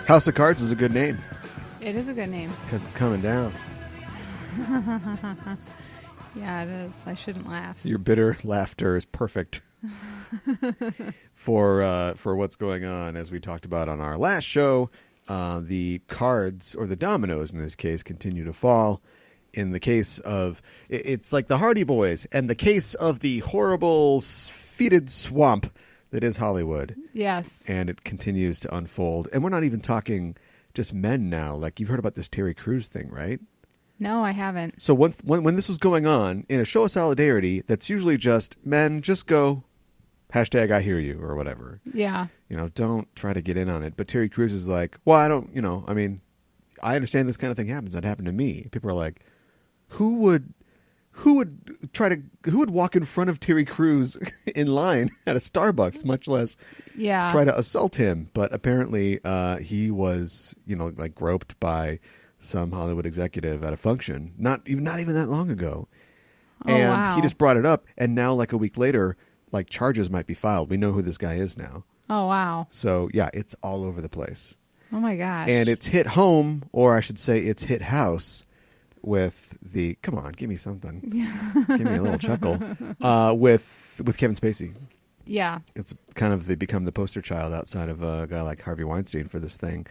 House of Cards is a good name. It is a good name. Because it's coming down. Yeah, it is. I shouldn't laugh. Your bitter laughter is perfect for what's going on. As we talked about on our last show, the cards, or the dominoes in this case, continue to fall. In the case of, it's like the Hardy Boys, and the case of the horrible fetid swamp that is Hollywood. Yes. And it continues to unfold. And we're not even talking just men now. Like, you've heard about this Terry Crews thing, right? No, I haven't. So when this was going on, in a show of solidarity, that's usually just, men, just go, hashtag I hear you, or whatever. Yeah. Don't try to get in on it. But Terry Crews is like, well, I don't, I understand this kind of thing happens. That happened to me. People are like, who would walk in front of Terry Crews in line at a Starbucks, much less try to assault him? But apparently he was, groped by some Hollywood executive at a function, not even that long ago. And he just brought it up, and now, like a week later, like, charges might be filed. We know who this guy is now. Oh, wow. So, yeah, it's all over the place. Oh, my gosh. And it's hit home, or I should say it's hit house, with the, come on, give me something. Give me a little chuckle. With Kevin Spacey. Yeah. It's kind of, they become the poster child outside of a guy like Harvey Weinstein for this thing.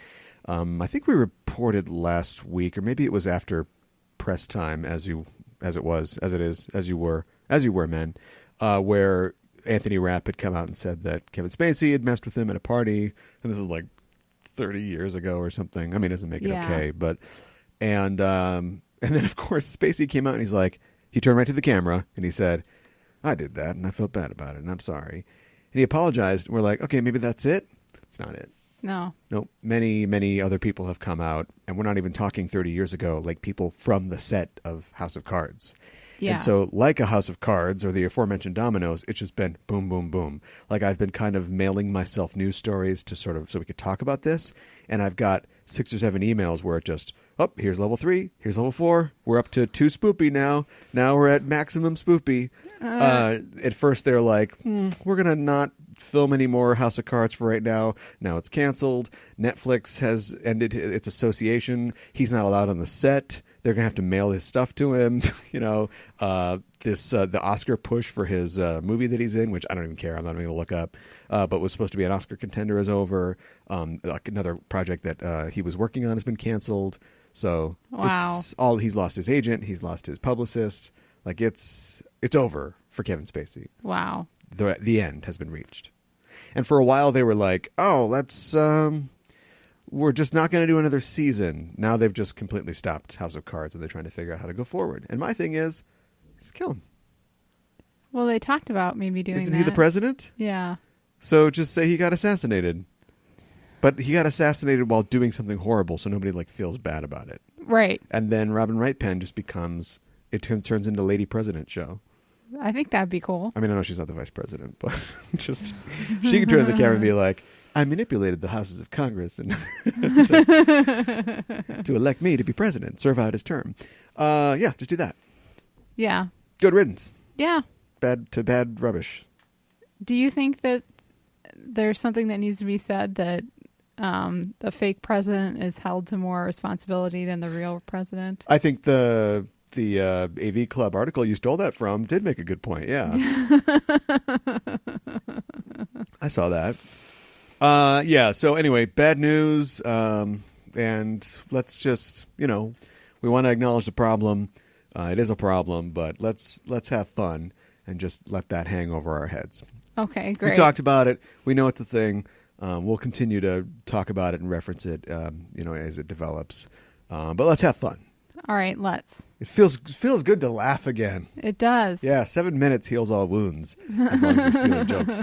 I think we reported last week, or maybe it was after press time, as you were, men, where Anthony Rapp had come out and said that Kevin Spacey had messed with him at a party, and this was like 30 years ago or something. I mean, it doesn't make it okay, but and then of course Spacey came out and he's like, he turned right to the camera and he said, "I did that and I felt bad about it and I'm sorry," and he apologized. And we're like, okay, maybe that's it. It's not it. No. Many other people have come out, and we're not even talking 30 years ago, like people from the set of House of Cards. Yeah. And so, like a House of Cards or the aforementioned dominoes, it's just been boom, boom, boom. Like, I've been kind of mailing myself news stories to sort of, so we could talk about this. And I've got 6 or 7 emails where it just, here's level 3, here's level 4. We're up to 2 spoopy now. Now we're at maximum spoopy. At first they're like, we're going to not film any more House of Cards for right now. Now it's canceled. Netflix has ended its association. He's not allowed on the set. They're going to have to mail his stuff to him. The Oscar push for his movie that he's in, which I don't even care. I'm not even going to look up. But was supposed to be an Oscar contender, is over. Like another project that he was working on has been canceled. So he's lost his agent. He's lost his publicist. Like, it's over for Kevin Spacey. Wow. The end has been reached. And for a while they were like, we're just not going to do another season. Now they've just completely stopped House of Cards, and they're trying to figure out how to go forward. And my thing is, just kill him. Well, they talked about maybe doing that. Isn't he the president? Yeah. So just say he got assassinated. But he got assassinated while doing something horrible, so nobody feels bad about it. Right. And then Robin Wright Penn just becomes, turns into Lady President show. I think that'd be cool. I mean, I know she's not the vice president, but just she can turn to the camera and be like, I manipulated the houses of Congress and to elect me to be president, serve out his term. Just do that. Yeah. Good riddance. Yeah. Bad rubbish. Do you think that there's something that needs to be said that the fake president is held to more responsibility than the real president? I think the AV Club article you stole that from did make a good point. Yeah. I saw that. So anyway, bad news. And let's just, we want to acknowledge the problem. It is a problem, but let's have fun and just let that hang over our heads. Okay, great. We talked about it. We know it's a thing. We'll continue to talk about it and reference it, as it develops. But let's have fun. All right, let's. It feels good to laugh again. It does. Yeah, 7 minutes heals all wounds, as long as we're stealing jokes.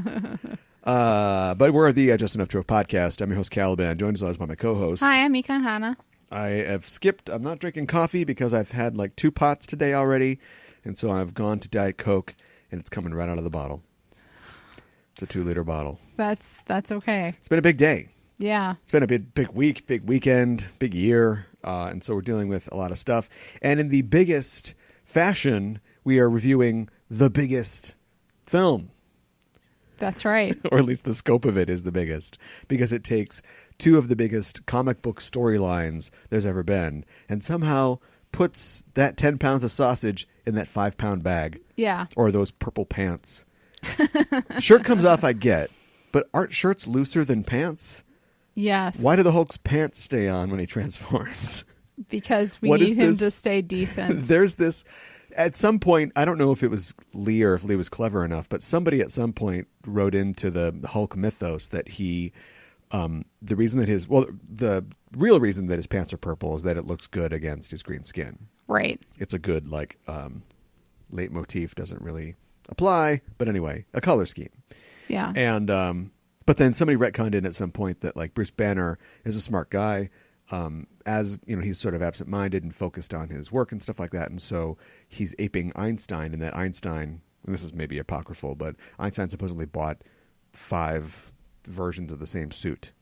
But we're the Just Enough Trove podcast. I'm your host, Caliban, joined as always by my co-host. Hi, I'm Mika and Hannah. I have skipped. I'm not drinking coffee because I've had 2 pots today already, and so I've gone to Diet Coke, and it's coming right out of the bottle. It's a 2-liter bottle. That's okay. It's been a big day. Yeah. It's been a big week, big weekend, big year. And so we're dealing with a lot of stuff. And in the biggest fashion, we are reviewing the biggest film. That's right. Or at least the scope of it is the biggest, because it takes two of the biggest comic book storylines there's ever been and somehow puts that 10 pounds of sausage in that 5-pound bag. Yeah. Or those purple pants. Shirt comes off, I get, but aren't shirts looser than pants? Yes. Why do the Hulk's pants stay on when he transforms? Because we need him to stay decent. There's this... At some point, I don't know if it was Lee or if Lee was clever enough, but somebody at some point wrote into the Hulk mythos that he, the reason that the real reason that his pants are purple is that it looks good against his green skin. Right. It's a good, leitmotif, doesn't really apply, but anyway, a color scheme. Yeah. And, but then somebody retconned in at some point that Bruce Banner is a smart guy. As you know, he's sort of absent-minded and focused on his work and stuff like that, and so he's aping Einstein. And that Einstein, and this is maybe apocryphal, but Einstein supposedly bought 5 versions of the same suit.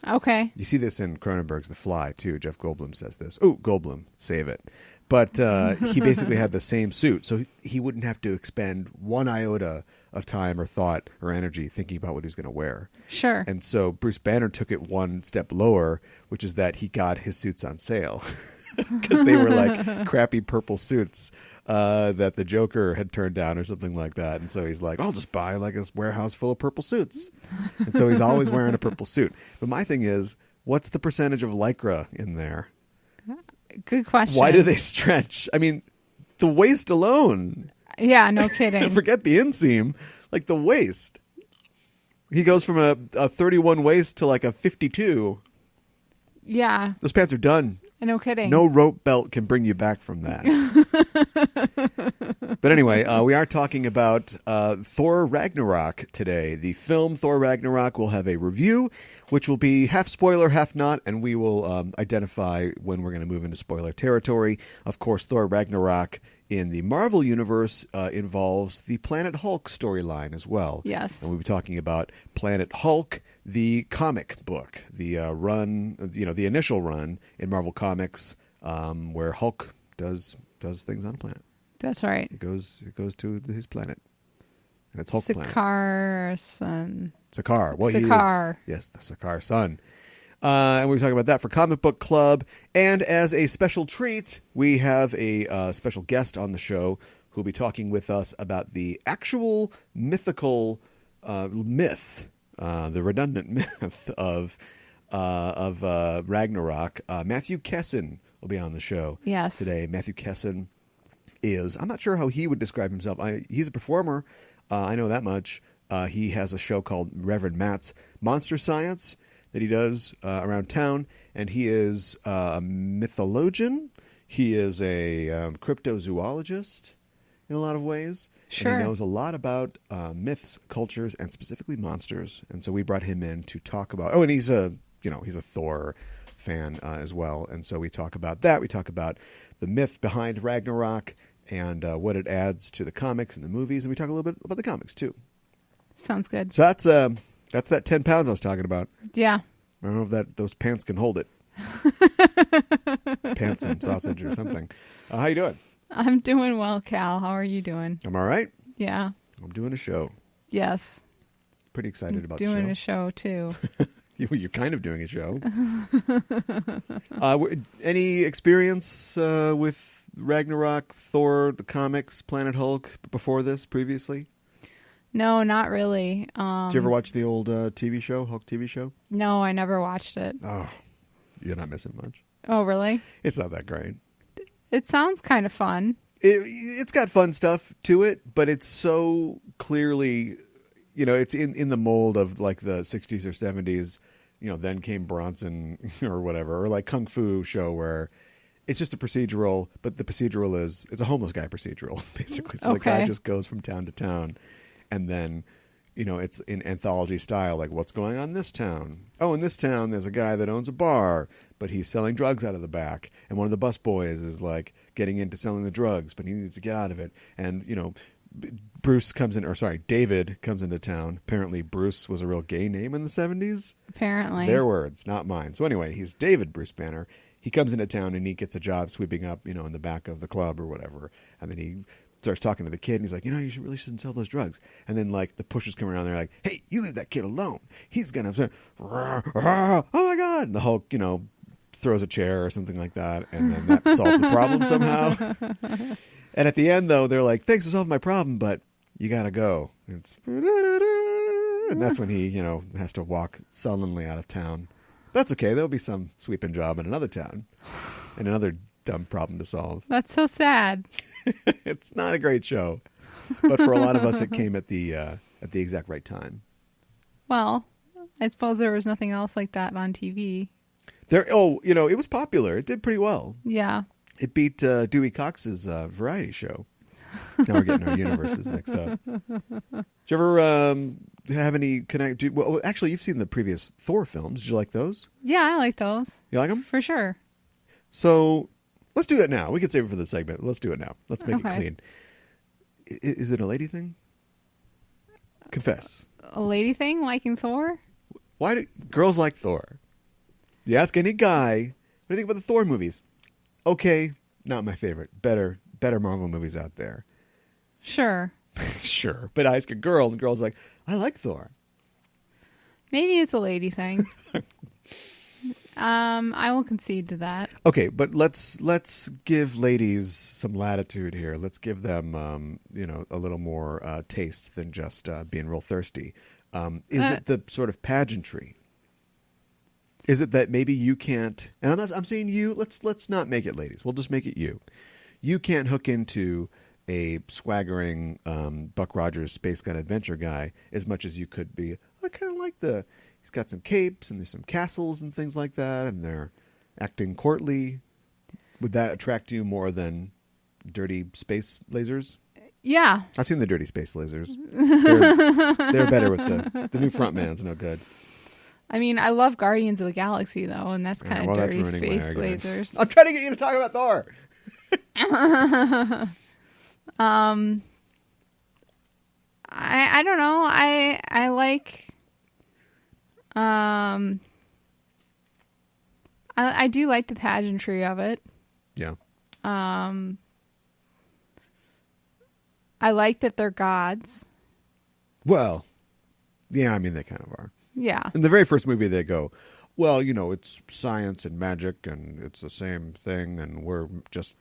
Okay. You see this in Cronenberg's The Fly too. Jeff Goldblum says this. Oh, Goldblum, save it. But he basically had the same suit, so he wouldn't have to expend one iota of time or thought or energy thinking about what he was going to wear. Sure. And so Bruce Banner took it one step lower, which is that he got his suits on sale because they were crappy purple suits that the Joker had turned down or something like that. And so he's like, I'll just buy a warehouse full of purple suits. And so he's always wearing a purple suit. But my thing is, what's the percentage of Lycra in there? Good question. Why do they stretch? I mean, the waist alone. Yeah, no kidding. Forget the inseam. The waist. He goes from a 31 waist to a 52. Yeah. Those pants are done. No kidding. No rope belt can bring you back from that. But anyway, we are talking about Thor Ragnarok today. The film Thor Ragnarok will have a review, which will be half spoiler, half not, and we will identify when we're going to move into spoiler territory. Of course, Thor Ragnarok in the Marvel Universe involves the Planet Hulk storyline as well. Yes. And we'll be talking about Planet Hulk, the comic book, the run, the initial run in Marvel Comics where Hulk does things on a planet. That's right. It goes to his planet. And it's Hulk planet. Sakaar. Well, Sakaar. Yes, the Sakaar son. And we're talking about that for Comic Book Club. And as a special treat, we have a special guest on the show who'll be talking with us about the actual mythical myth, the redundant myth of Ragnarok. Matthew Kessen will be on the show today. Matthew Kessen is, I'm not sure how he would describe himself. He's a performer. I know that much. He has a show called Reverend Matt's Monster Science that he does around town, and he is a mythologian. He is a cryptozoologist in a lot of ways. Sure. And he knows a lot about myths, cultures, and specifically monsters. And so we brought him in to talk about. Oh, and he's a Thor fan as well. And so we talk about that. We talk about the myth behind Ragnarok and what it adds to the comics and the movies, and we talk a little bit about the comics too. Sounds good. So that's that 10 pounds I was talking about. Yeah. I don't know if those pants can hold it. Pants and sausage or something. How you doing? I'm doing well, Cal. How are you doing? I'm all right. Yeah. I'm doing a show. Yes. Pretty excited about the show. Doing a show too. You're kind of doing a show. Any experience with Ragnarok, Thor, the comics, Planet Hulk before this, previously? No, not really. Did you ever watch the old TV show, Hulk TV show? No, I never watched it. Oh, you're not missing much. Oh, really? It's not that great. It sounds kind of fun. It's got fun stuff to it, but it's so clearly, it's in the mold of the 60s or 70s. Then came Bronson or whatever, or Kung Fu show where it's just a procedural, but the procedural it's a homeless guy procedural, basically. So the guy just goes from town to town, and then, it's in anthology style, what's going on in this town? Oh, in this town, there's a guy that owns a bar, but he's selling drugs out of the back, and one of the bus boys is getting into selling the drugs, but he needs to get out of it, and David comes into town. Apparently Bruce was a real gay name in the 70s. Apparently. Their words, not mine. So anyway, he's David Bruce Banner. He comes into town and he gets a job sweeping up, in the back of the club or whatever. And then he starts talking to the kid, and he's like, you really shouldn't sell those drugs. And then like the pushers come around, they're like, hey, you leave that kid alone. He's gonna, oh my god! And the Hulk, throws a chair or something like that, and then that solves the problem somehow. And at the end, though, they're like, thanks for solving my problem, but you gotta go. And that's when he, has to walk sullenly out of town. That's okay. There'll be some sweeping job in another town and another dumb problem to solve. That's so sad. It's not a great show, but for a lot of us, it came at the exact right time. Well, I suppose there was nothing else like that on TV. It was popular. It did pretty well. Yeah. It beat Dewey Cox's variety show. Now we're getting our universes mixed up. Did you ever have any connect? Well, actually, you've seen the previous Thor films. Did you like those? Yeah, I like those. You like them? For sure. So let's do that now. We can save it for the segment. Let's do it now. Let's make it clean. Is it a lady thing? Confess. A lady thing liking Thor? Why do girls like Thor? You ask any guy, what do you think about the Thor movies? Okay, not my favorite. Better Marvel movies out there. Sure. Sure. But I ask a girl, and the girl's like, I like Thor. Maybe it's a lady thing. I will concede to that. Okay, but let's give ladies some latitude here. Let's give them, a little more taste than just being real thirsty. Is it the sort of pageantry? Is it that maybe you can't? And I'm saying you. Let's not make it ladies. We'll just make it you. You can't hook into a swaggering Buck Rogers space gun adventure guy as much as you could be. I kind of like he's got some capes and there's some castles and things like that, and they're acting courtly. Would that attract you more than dirty space lasers? Yeah. I've seen the dirty space lasers. They're better with the new front man's no good. I mean, I love Guardians of the Galaxy, though, and that's kind of dirty space lasers. I'm trying to get you to talk about Thor. I don't know. I like. I do like the pageantry of it. Yeah. I like that they're gods. Well, yeah, I mean, they kind of are. Yeah. In the very first movie, they go, well, it's science and magic, and it's the same thing, and we're just,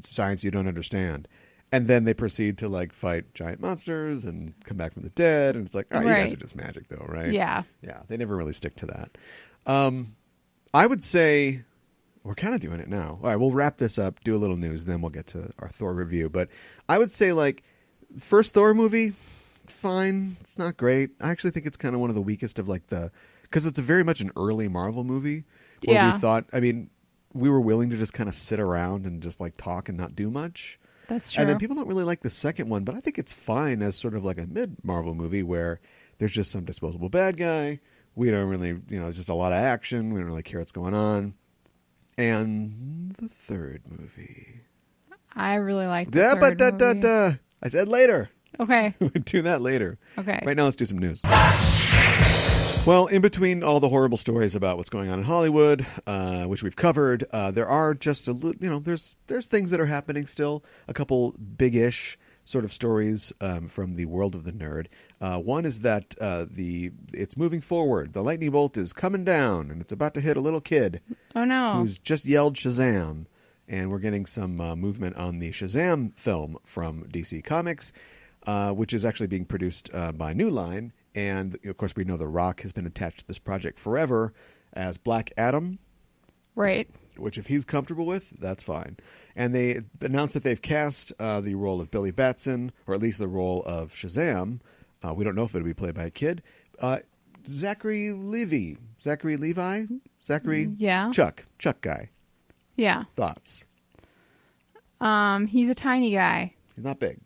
science you don't understand. And then they proceed to, fight giant monsters and come back from the dead, and it's like, all right, you guys are just magic, though, right? Yeah. Yeah, they never really stick to that. I would say we're kind of doing it now. All right, we'll wrap this up, do a little news, and then we'll get to our Thor review. But I would say, first Thor movie, it's fine. It's not great. I actually think it's kind of one of the weakest of because it's very much an early Marvel movie where we thought, we were willing to just kind of sit around and just talk and not do much. That's true. And then people don't really like the second one, but I think it's fine as sort of like a mid-Marvel movie where there's just some disposable bad guy. We don't really, it's just a lot of action. We don't really care what's going on. And the third movie. I really like the third movie. I said later. Okay. We'll do that later. Okay. Right now, let's do some news. Well, in between all the horrible stories about what's going on in Hollywood, which we've covered, there are just there's things that are happening still. A couple big-ish sort of stories from the world of the nerd. One is that it's moving forward. The lightning bolt is coming down, and it's about to hit a little kid. Oh no! Who's just yelled Shazam, and we're getting some movement on the Shazam film from DC Comics. Which is actually being produced by New Line. And, of course, we know The Rock has been attached to this project forever as Black Adam. Right. Which, if he's comfortable with, that's fine. And they announced that they've cast the role of Billy Batson, or at least the role of Shazam. We don't know if it'll be played by a kid. Zachary Levi? Yeah. Chuck guy. Yeah. Thoughts? He's a tiny guy. He's not big.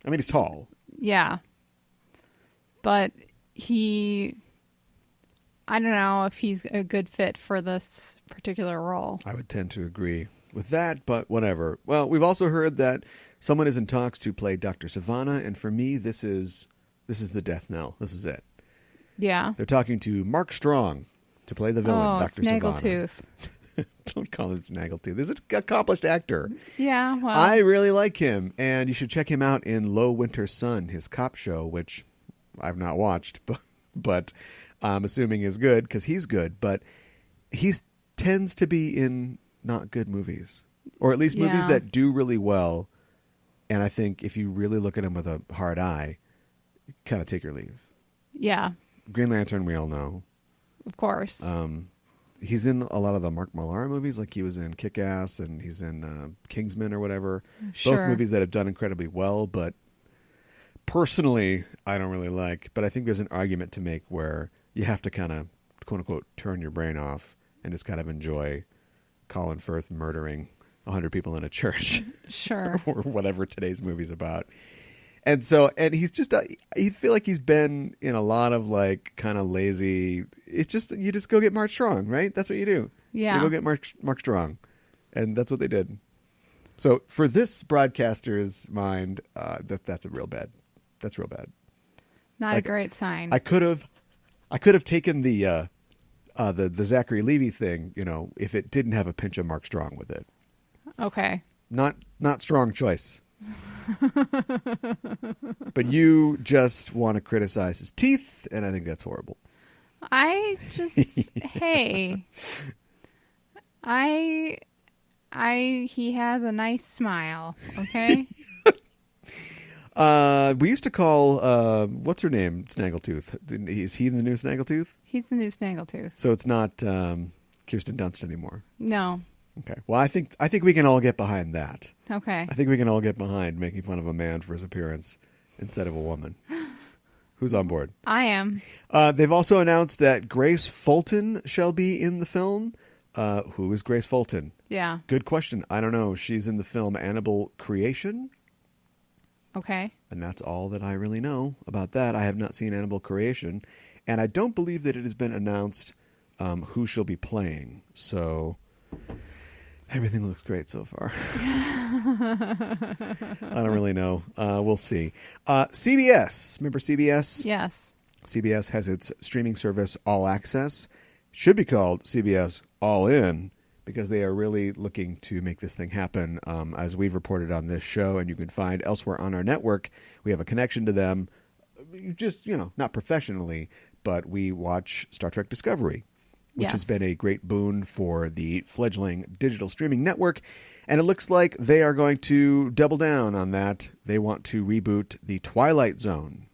He's tall. Yeah. But I don't know if he's a good fit for this particular role. I would tend to agree with that, but whatever. Well, we've also heard that someone is in talks to play Dr. Sivana, and for me, this is the death knell. This is it. Yeah. They're talking to Mark Strong to play the villain, Dr. Sivana. Snaggletooth. Don't call him Snaggletooth. He's an accomplished actor. Yeah, well. I really like him, and you should check him out in Low Winter Sun, his cop show, which I've not watched, but I'm assuming is good because he's good. But he tends to be in not good movies, or at least movies that do really well. And I think if you really look at him with a hard eye, kind of take your leave. Yeah. Green Lantern, we all know. Of course. He's in a lot of the Mark Millar movies, like he was in Kick-Ass and he's in Kingsman or whatever. Sure. Both movies that have done incredibly well, but personally, I don't really like. But I think there's an argument to make where you have to kind of, quote-unquote, turn your brain off and just kind of enjoy Colin Firth murdering 100 people in a church. Sure. Or whatever today's movie's about. And he's just, you feel like he's been in a lot of like kind of lazy, it's just, you just go get Mark Strong, right? That's what you do. Yeah. You go get Mark Strong. And that's what they did. So for this broadcaster's mind, that's real bad. That's real bad. Not a great sign. I could have taken the Zachary Levi thing, if it didn't have a pinch of Mark Strong with it. Okay. Not strong choice. But you just want to criticize his teeth, and I think that's horrible. I just hey. He has a nice smile, okay? We used to call what's her name? Snaggletooth. Is he the new Snaggletooth? He's the new Snaggletooth. So it's not Kirsten Dunst anymore. No. Okay. Well, I think we can all get behind that. Okay. I think we can all get behind making fun of a man for his appearance instead of a woman. Who's on board? I am. They've also announced that Grace Fulton shall be in the film. Who is Grace Fulton? Yeah. Good question. I don't know. She's in the film Annabelle Creation. Okay. And that's all that I really know about that. I have not seen Annabelle Creation. And I don't believe that it has been announced who she'll be playing. So everything looks great so far. I don't really know. We'll see. CBS. Remember CBS? Yes. CBS has its streaming service All Access. Should be called CBS All In because they are really looking to make this thing happen. As we've reported on this show, and you can find elsewhere on our network, we have a connection to them. Just, not professionally, but we watch Star Trek Discovery, which has been a great boon for the fledgling digital streaming network. And it looks like they are going to double down on that. They want to reboot the Twilight Zone.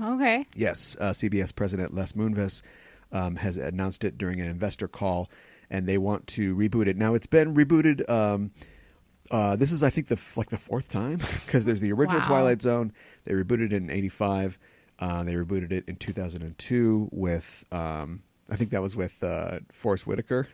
Okay. Yes. CBS President Les Moonves has announced it during an investor call, and they want to reboot it. Now, it's been rebooted. This is, I think, the fourth time because there's the original Twilight Zone. They rebooted it in 85. They rebooted it in 2002 with... I think that was with Forrest Whitaker.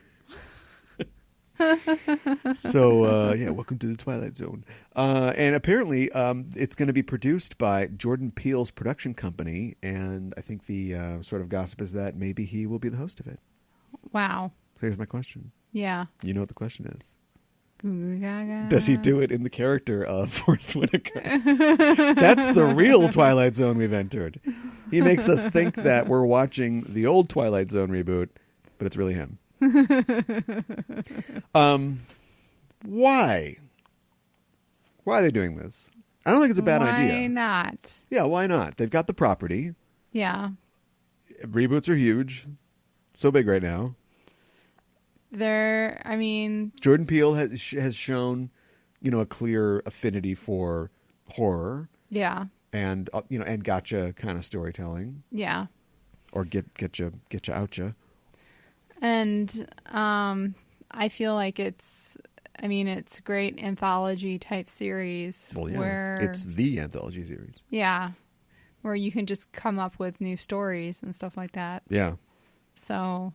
So, welcome to the Twilight Zone. And apparently, it's going to be produced by Jordan Peele's production company. And I think the sort of gossip is that maybe he will be the host of it. Wow. So here's my question. Yeah. You know what the question is. Goo gaga. Does he do it in the character of Forrest Whitaker? That's the real Twilight Zone we've entered. He makes us think that we're watching the old Twilight Zone reboot, but it's really him. Why? Why are they doing this? I don't think it's a bad idea. Why not? Yeah, why not? They've got the property. Yeah. Reboots are huge. So big right now. Jordan Peele has shown, a clear affinity for horror. Yeah. And and gotcha kind of storytelling. Yeah. Or get you out ya. And I feel like it's a great anthology type series. Well, yeah, where it's the anthology series. Yeah. Where you can just come up with new stories and stuff like that. Yeah. So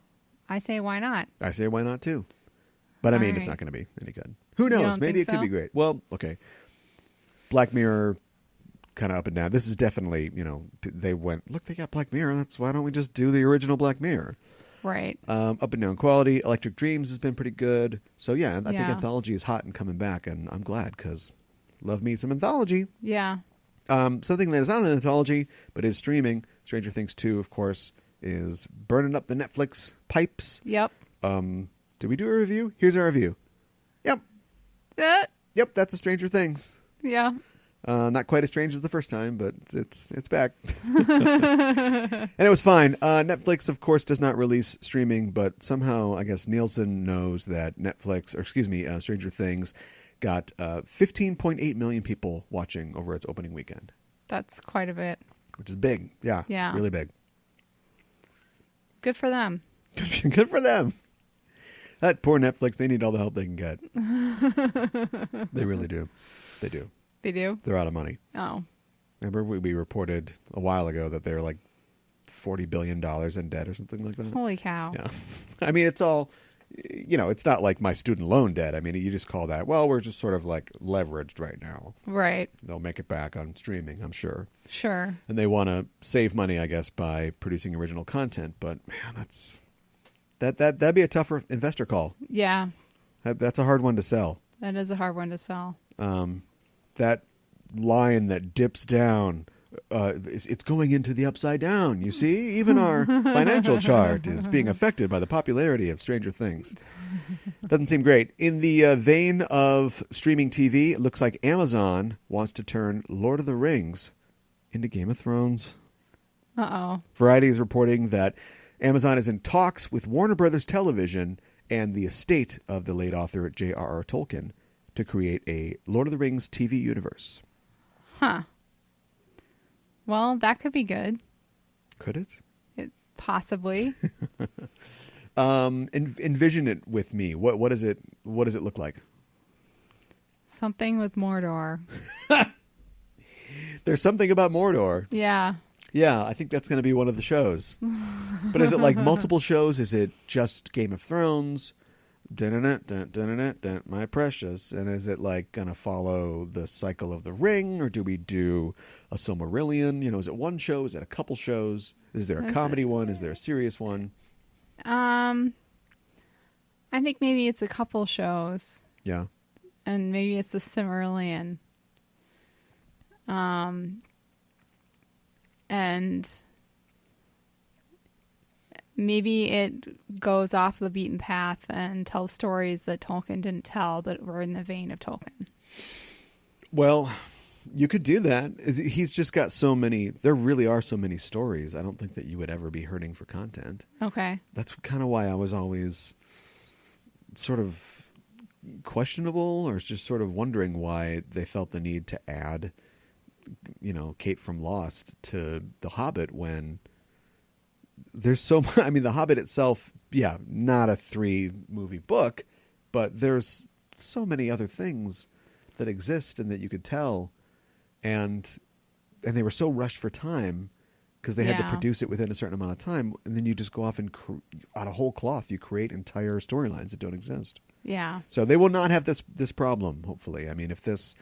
I say why not? I say why not too. But it's not going to be any good. Who knows? Maybe it could be great. Well, okay. Black Mirror, kind of up and down. This is definitely, they went, look, they got Black Mirror. Why don't we just do the original Black Mirror? Right. Up and down quality. Electric Dreams has been pretty good. So yeah, I think anthology is hot and coming back, and I'm glad because love me some anthology. Yeah. Something that is not an anthology but is streaming. Stranger Things 2, of course, is burning up the Netflix pipes. Yep. Did we do a review? Here's our review. Yep. Yep, that's a Stranger Things. Yeah. Not quite as strange as the first time, but it's back. And it was fine. Netflix, of course, does not release streaming, but somehow I guess Nielsen knows that Stranger Things got 15.8 million people watching over its opening weekend. That's quite a bit. Which is big. Yeah. It's really big. Good for them. Good for them. That poor Netflix, they need all the help they can get. They really do. They do. They do? They're out of money. Oh. Remember we reported a while ago that they're like $40 billion in debt or something like that? Holy cow. Yeah. I mean, it's all, it's not like my student loan debt. I mean, you just call that, well, we're just sort of like leveraged right now. Right. They'll make it back on streaming, I'm sure. Sure. And they want to save money, I guess, by producing original content. But, man, that'd be a tougher investor call. Yeah. That's a hard one to sell. That is a hard one to sell. That line that dips down, it's going into the upside down. You see, even our financial chart is being affected by the popularity of Stranger Things. Doesn't seem great. In the vein of streaming TV, it looks like Amazon wants to turn Lord of the Rings into Game of Thrones. Uh-oh. Variety is reporting that Amazon is in talks with Warner Brothers Television and the estate of the late author J.R.R. Tolkien to create a Lord of the Rings TV universe. Huh. Well, that could be good. Could it? Possibly. Envision it with me. What does it look like? Something with Mordor. There's something about Mordor. Yeah. Yeah, I think that's going to be one of the shows. But is it like multiple shows? Is it just Game of Thrones? My precious. And is it like going to follow the cycle of the ring, or do we do a Silmarillion? Is it one show? Is it a couple shows? Is there a comedy one? Is there a serious one? I think maybe it's a couple shows. Yeah. And maybe it's the Silmarillion. And maybe it goes off the beaten path and tells stories that Tolkien didn't tell, but were in the vein of Tolkien. Well, you could do that. He's just got so many. There really are so many stories. I don't think that you would ever be hurting for content. Okay. That's kind of why I was always sort of questionable, or just sort of wondering why they felt the need to add, Kate from Lost to The Hobbit when there's so much. I mean, The Hobbit itself, yeah, not a 3-movie book, but there's so many other things that exist and that you could tell, and they were so rushed for time because they had to produce it within a certain amount of time, and then you just go off and out of whole cloth you create entire storylines that don't exist. Yeah. So they will not have this problem, hopefully. I mean, if this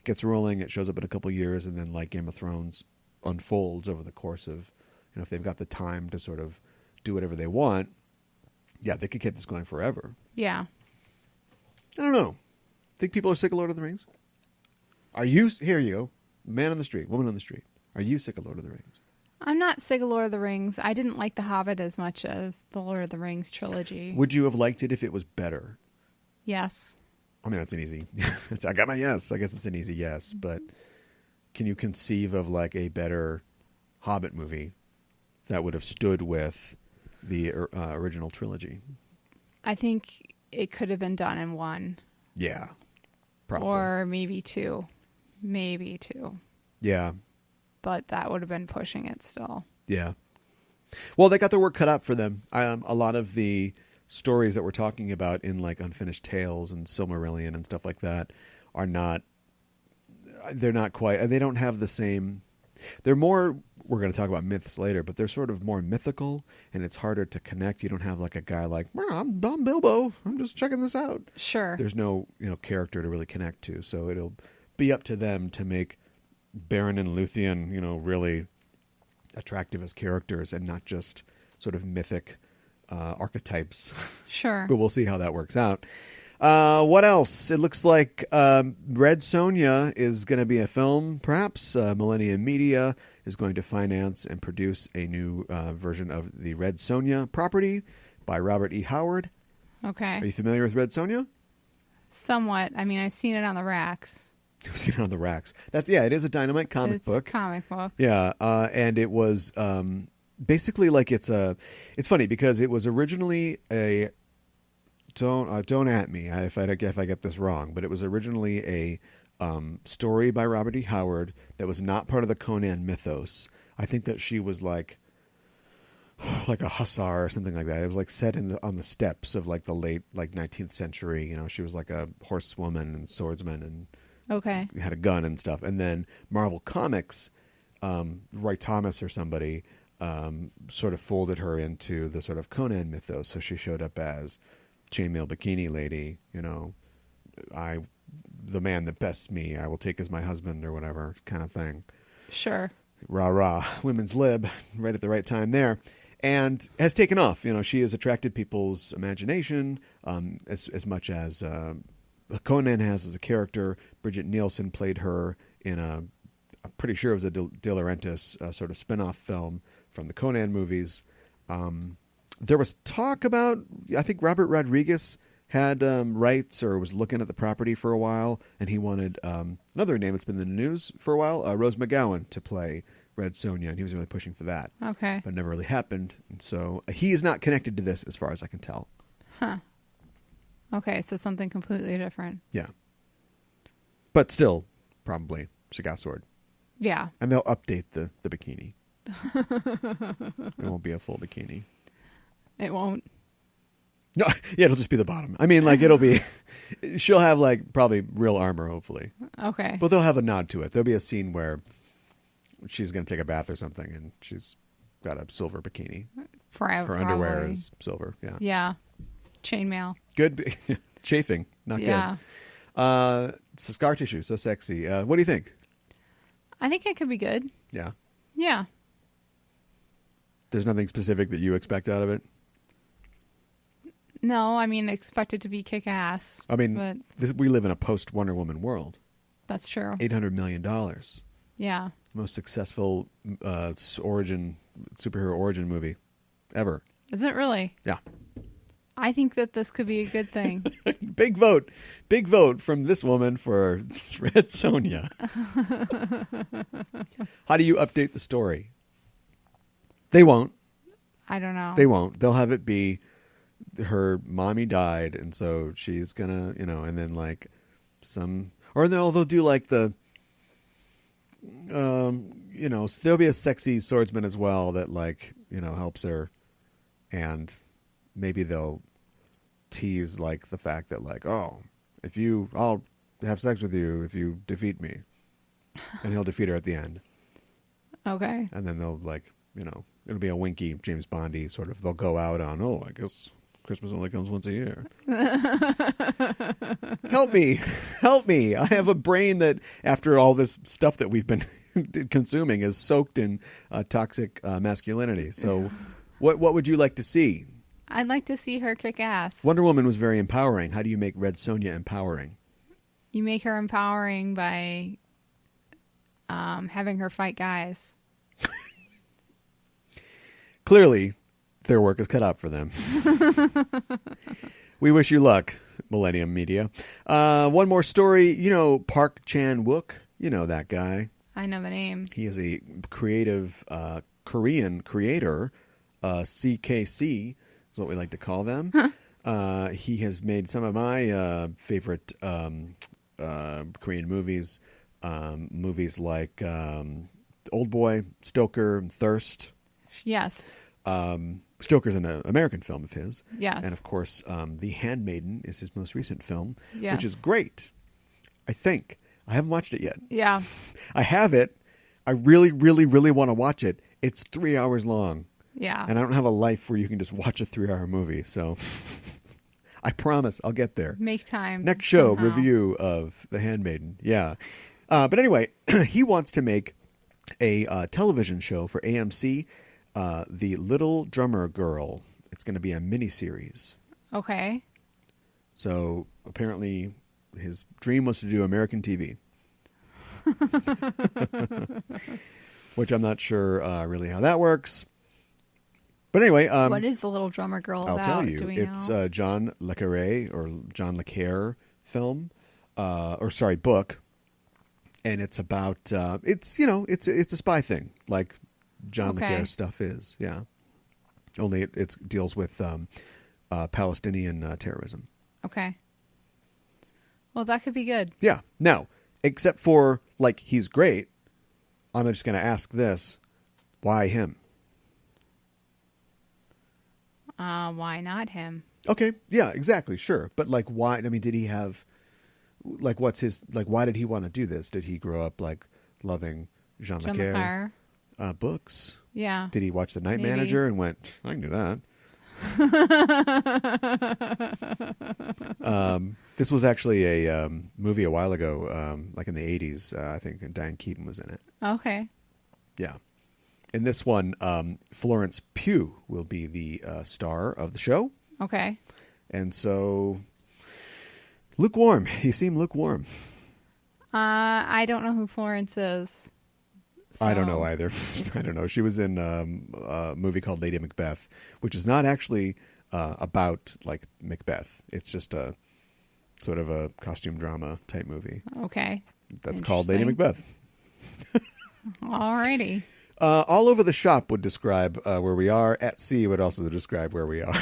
gets rolling, it shows up in a couple years, and then like Game of Thrones unfolds over the course of, if they've got the time to sort of do whatever they want, yeah, they could keep this going forever. Yeah. I don't know. Think people are sick of Lord of the Rings? Are you? Here you go. Man on the street, woman on the street. Are you sick of Lord of the Rings? I'm not sick of Lord of the Rings. I didn't like The Hobbit as much as the Lord of the Rings trilogy. Would you have liked it if it was better? Yes. I mean, that's an easy... I got my yes. I guess it's an easy yes. But can you conceive of like a better Hobbit movie that would have stood with the original trilogy? I think it could have been done in one. Yeah. Probably. Or maybe two. Maybe two. Yeah. But that would have been pushing it still. Yeah. Well, they got their work cut out for them. A lot of the stories that we're talking about in like Unfinished Tales and Silmarillion and stuff like that are not... They're not quite... They don't have the same... They're more... We're going to talk about myths later, but they're sort of more mythical, and it's harder to connect. You don't have like a guy like, well, I'm Bilbo. I'm just checking this out. Sure. There's no character to really connect to, so it'll be up to them to make Beren and Luthien, really attractive as characters and not just sort of mythic archetypes. Sure. But we'll see how that works out. What else? It looks like Red Sonja is going to be a film, perhaps. Millennium Media is going to finance and produce a new version of the Red Sonja property by Robert E. Howard. Okay. Are you familiar with Red Sonja? Somewhat. I mean, I've seen it on the racks. You've seen it on the racks. It is a Dynamite comic book. It's a comic book. Yeah, and it was basically like it's funny because it was originally a don't at me if I get this wrong, but it was originally a story by Robert E. Howard that was not part of the Conan mythos. I think that she was like a hussar or something like that. It was like set on the steppes of like the late 19th century. You know, she was like a horsewoman and swordsman and Okay. had a gun and stuff. And then Marvel Comics, Roy Thomas or somebody sort of folded her into the sort of Conan mythos. So she showed up as chainmail bikini lady, you know, the man that bests me, I will take as my husband or whatever kind of thing. Sure. Rah, rah, women's lib, right at the right time there. And has taken off. You know, she has attracted people's imagination as much as Conan has as a character. Bridget Nielsen played her in I'm pretty sure it was a De Laurentiis sort of spin-off film from the Conan movies. There was talk about, I think Robert Rodriguez had rights or was looking at the property for a while, and he wanted another name that's been in the news for a while, Rose McGowan, to play Red Sonja, and he was really pushing for that. Okay. But it never really happened, and so he is not connected to this as far as I can tell. Huh. Okay, so something completely different. Yeah. But still, probably, she got sword. Yeah. And they'll update the bikini. It won't be a full bikini. It won't. No, yeah, it'll just be the bottom. I mean, like, it'll be... She'll have, like, probably real armor, hopefully. Okay. But they'll have a nod to it. There'll be a scene where she's going to take a bath or something, and she's got a silver bikini. Her underwear is silver, yeah. Yeah. Chainmail. Good. Chafing, not Yeah. good. So scar tissue, so sexy. What do you think? I think it could be good. Yeah. Yeah. There's nothing specific that you expect out of it? No, I mean, expect it to be kick-ass. I mean, but we live in a post-Wonder Woman world. that's true. $800 million. Yeah. Most successful superhero origin movie ever. Is it really? Yeah. I think that this could be a good thing. Big vote from this woman for Red Sonja. How do you update the story? They won't. I don't know. They won't. They'll have it be her mommy died, and so she's gonna, you know, and then like they'll do like the, you know, so there'll be a sexy swordsman as well that, like, you know, helps her, and maybe they'll tease like the fact that, like, oh, I'll have sex with you if you defeat me, and he'll defeat her at the end. Okay. And then they'll, like, you know, it'll be a winky James Bondy sort of, they'll go out on, oh, I guess Christmas only comes once a year. Help me. I have a brain that, after all this stuff that we've been consuming, is soaked in toxic masculinity. So what would you like to see? I'd like to see her kick ass. Wonder Woman was very empowering. How do you make Red Sonja empowering? You make her empowering by having her fight guys. Clearly, their work is cut out for them. We wish you luck, Millennium Media. One more story. You know Park Chan-wook? You know that guy. I know the name. He is a creative Korean creator. CKC is what we like to call them. He has made some of my favorite Korean movies. Movies like Old Boy, Stoker, and Thirst. Yes. Stoker's an American film of his. Yes. And, of course, The Handmaiden is his most recent film, yes. which is great, I think. I haven't watched it yet. Yeah. I have it. I really, really, really want to watch it. It's 3 hours long. Yeah. And I don't have a life where you can just watch a 3-hour movie, so I promise I'll get there. Make time. Next show, somehow. review of The Handmaiden. Yeah. But anyway, he wants to make a television show for AMC, The Little Drummer Girl. It's going to be a miniseries. Okay. So apparently his dream was to do American TV. Which I'm not sure really how that works. But anyway, what is the little drummer girl I'll about? tell you. Do we It's know? John Le Carre or John Le Carre film, book, and it's about it's a spy thing like John Le Okay. Carre stuff is. Yeah, only it deals with Palestinian terrorism. Okay. Well, that could be good. Yeah. Now, except for like he's great, I'm just going to ask this: why him? Why not him? Okay, yeah, exactly, sure. But like, why? I mean, did he have like what's his like? Why did he want to do this? Did he grow up like loving Jean Le John Carre LeCarre. books? Yeah. Did he watch The Night Maybe. Manager and went, I can do that? This was actually a movie a while ago, like in the 80s, I think, and Diane Keaton was in it. Okay. Yeah. In this one, Florence Pugh will be the star of the show. Okay. And so, lukewarm. He seemed lukewarm. I don't know who Florence is. I don't know so- either. I don't know. She was in a movie called Lady Macbeth, which is not actually about like Macbeth. It's just a sort of a costume drama type movie Okay. that's called Lady Interesting. Macbeth. Alrighty. All over the shop would describe where we are. At sea would also describe where we are.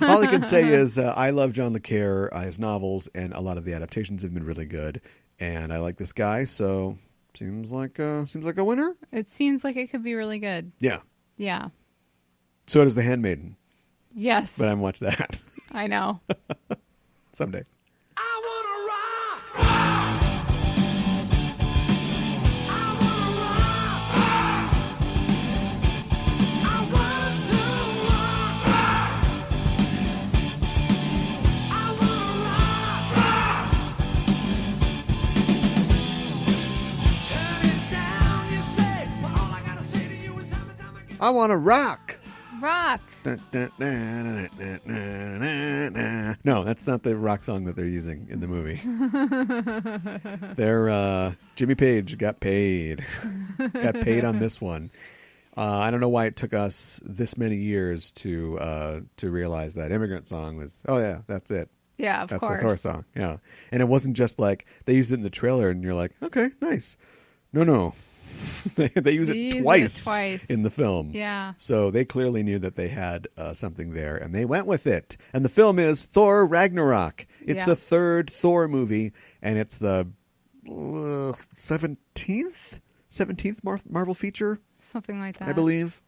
All I can say is I love John Le Carre, his novels, and a lot of the adaptations have been really good. And I like this guy, so seems like a winner. It seems like it could be really good. Yeah. Yeah. So does The Handmaiden, Yes. but I haven't watched that I know. someday. I want to rock. Rock. No, that's not the rock song that they're using in the movie. They're Jimmy Page got paid. Got paid on this one. I don't know why it took us this many years to realize that Immigrant Song was. Oh yeah, that's it. Yeah, of That's course. the Thor song. Yeah, and it wasn't just like they used it in the trailer, and you're like, okay, nice. No. they use They it use twice, it twice. in the film. Yeah. So they clearly knew that they had something there, and they went with it. And the film is Thor Ragnarok. It's Yeah. the third Thor movie, and it's the 17th Marvel feature, Something like that. I believe.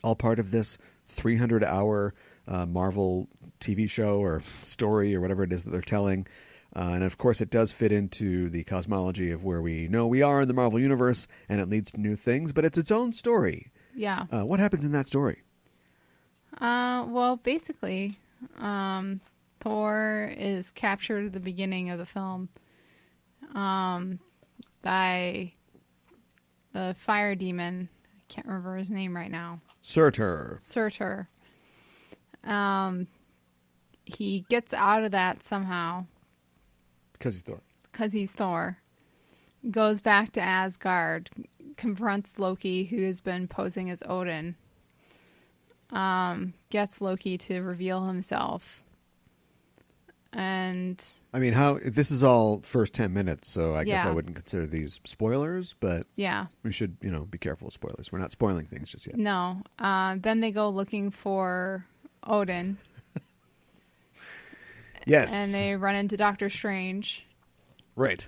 All part of this 300-hour Marvel TV show or story or whatever it is that they're telling. And of course, it does fit into the cosmology of where we know we are in the Marvel Universe, and it leads to new things, but it's its own story. Yeah. What happens in that story? Well, basically, Thor is captured at the beginning of the film by the fire demon. I can't remember his name right now. Surtur. Surtur. He gets out of that somehow Because he's Thor. because he's Thor. Goes back to Asgard, confronts Loki, who has been posing as Odin. Gets Loki to reveal himself. And I mean, this is all first 10 minutes, so I guess I Yeah. wouldn't consider these spoilers, but yeah, we should, be careful with spoilers. We're not spoiling things just yet. no. Then they go looking for Odin, Yes. and they run into Doctor Strange. Right.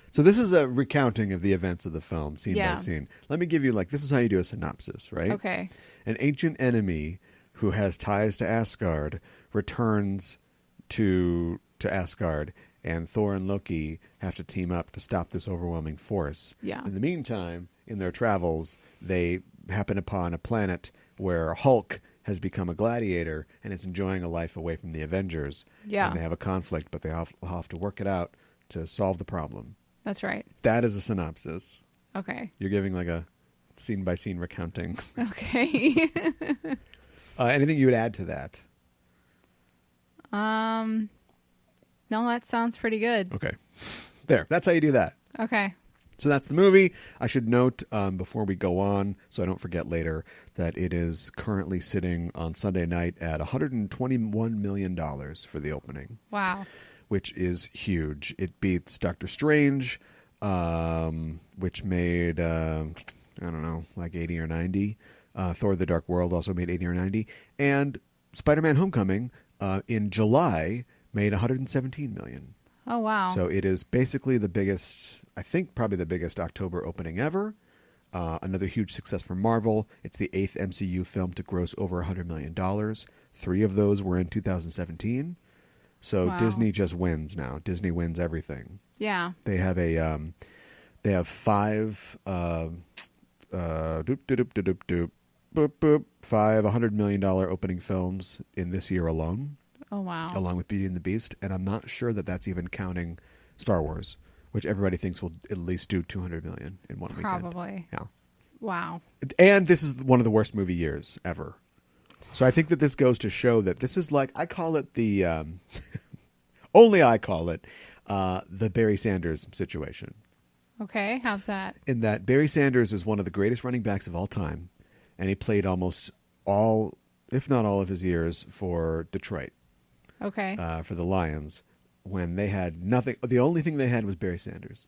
So this is a recounting of the events of the film, scene Yeah. by scene. Let me give you, this is how you do a synopsis, right? Okay. An ancient enemy who has ties to Asgard returns to Asgard, and Thor and Loki have to team up to stop this overwhelming force. Yeah. In the meantime, in their travels, they happen upon a planet where Hulk has become a gladiator and is enjoying a life away from the Avengers. Yeah. And they have a conflict, but they have to work it out to solve the problem. That's right. That is a synopsis. Okay. You're giving a scene-by-scene recounting. Okay. Anything you would add to that? No, that sounds pretty good. Okay. There. That's how you do that. Okay. So that's the movie. I should note before we go on, so I don't forget later, that it is currently sitting on Sunday night at $121 million for the opening. Wow. Which is huge. It beats Doctor Strange, which made, I don't know, like 80 or 90. Thor the Dark World also made 80 or 90. And Spider-Man Homecoming in July made $117 million. Oh, wow. So it is basically the biggest, I think probably the biggest October opening ever. Another huge success for Marvel. It's the 8th MCU film to gross over $100 million. 3 of those were in 2017. So wow. Disney just wins now. Disney wins everything. Yeah. They have they have 5 5 $100 million opening films in this year alone. Oh, wow. Along with Beauty and the Beast. And I'm not sure that that's even counting Star Wars, which everybody thinks will at least do $200 million in one weekend. Probably. Yeah. Wow. And this is one of the worst movie years ever. So I think that this goes to show that this is like, I call it the, only I call it, the Barry Sanders situation. Okay. How's that? In that Barry Sanders is one of the greatest running backs of all time. And he played almost all, if not all of his years for Detroit. Okay. For the Lions, when they had nothing. The only thing they had was Barry Sanders.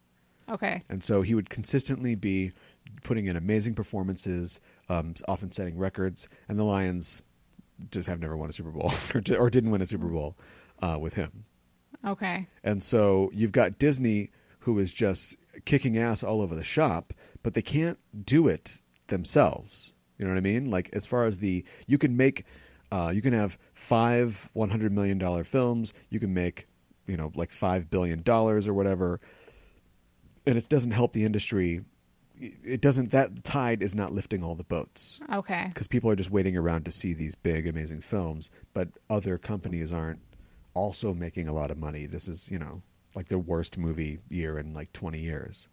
Okay. And so he would consistently be putting in amazing performances, often setting records, and the Lions just have never won a Super Bowl or didn't win a Super Bowl with him. Okay. And so you've got Disney, who is just kicking ass all over the shop, but they can't do it themselves. You know what I mean? Like, as far as you can make, you can have 5 $100 million films. You can make, like $5 billion or whatever. And it doesn't help the industry. That tide is not lifting all the boats. Okay. Because people are just waiting around to see these big, amazing films. But other companies aren't also making a lot of money. This is, like the worst movie year in like 20 years.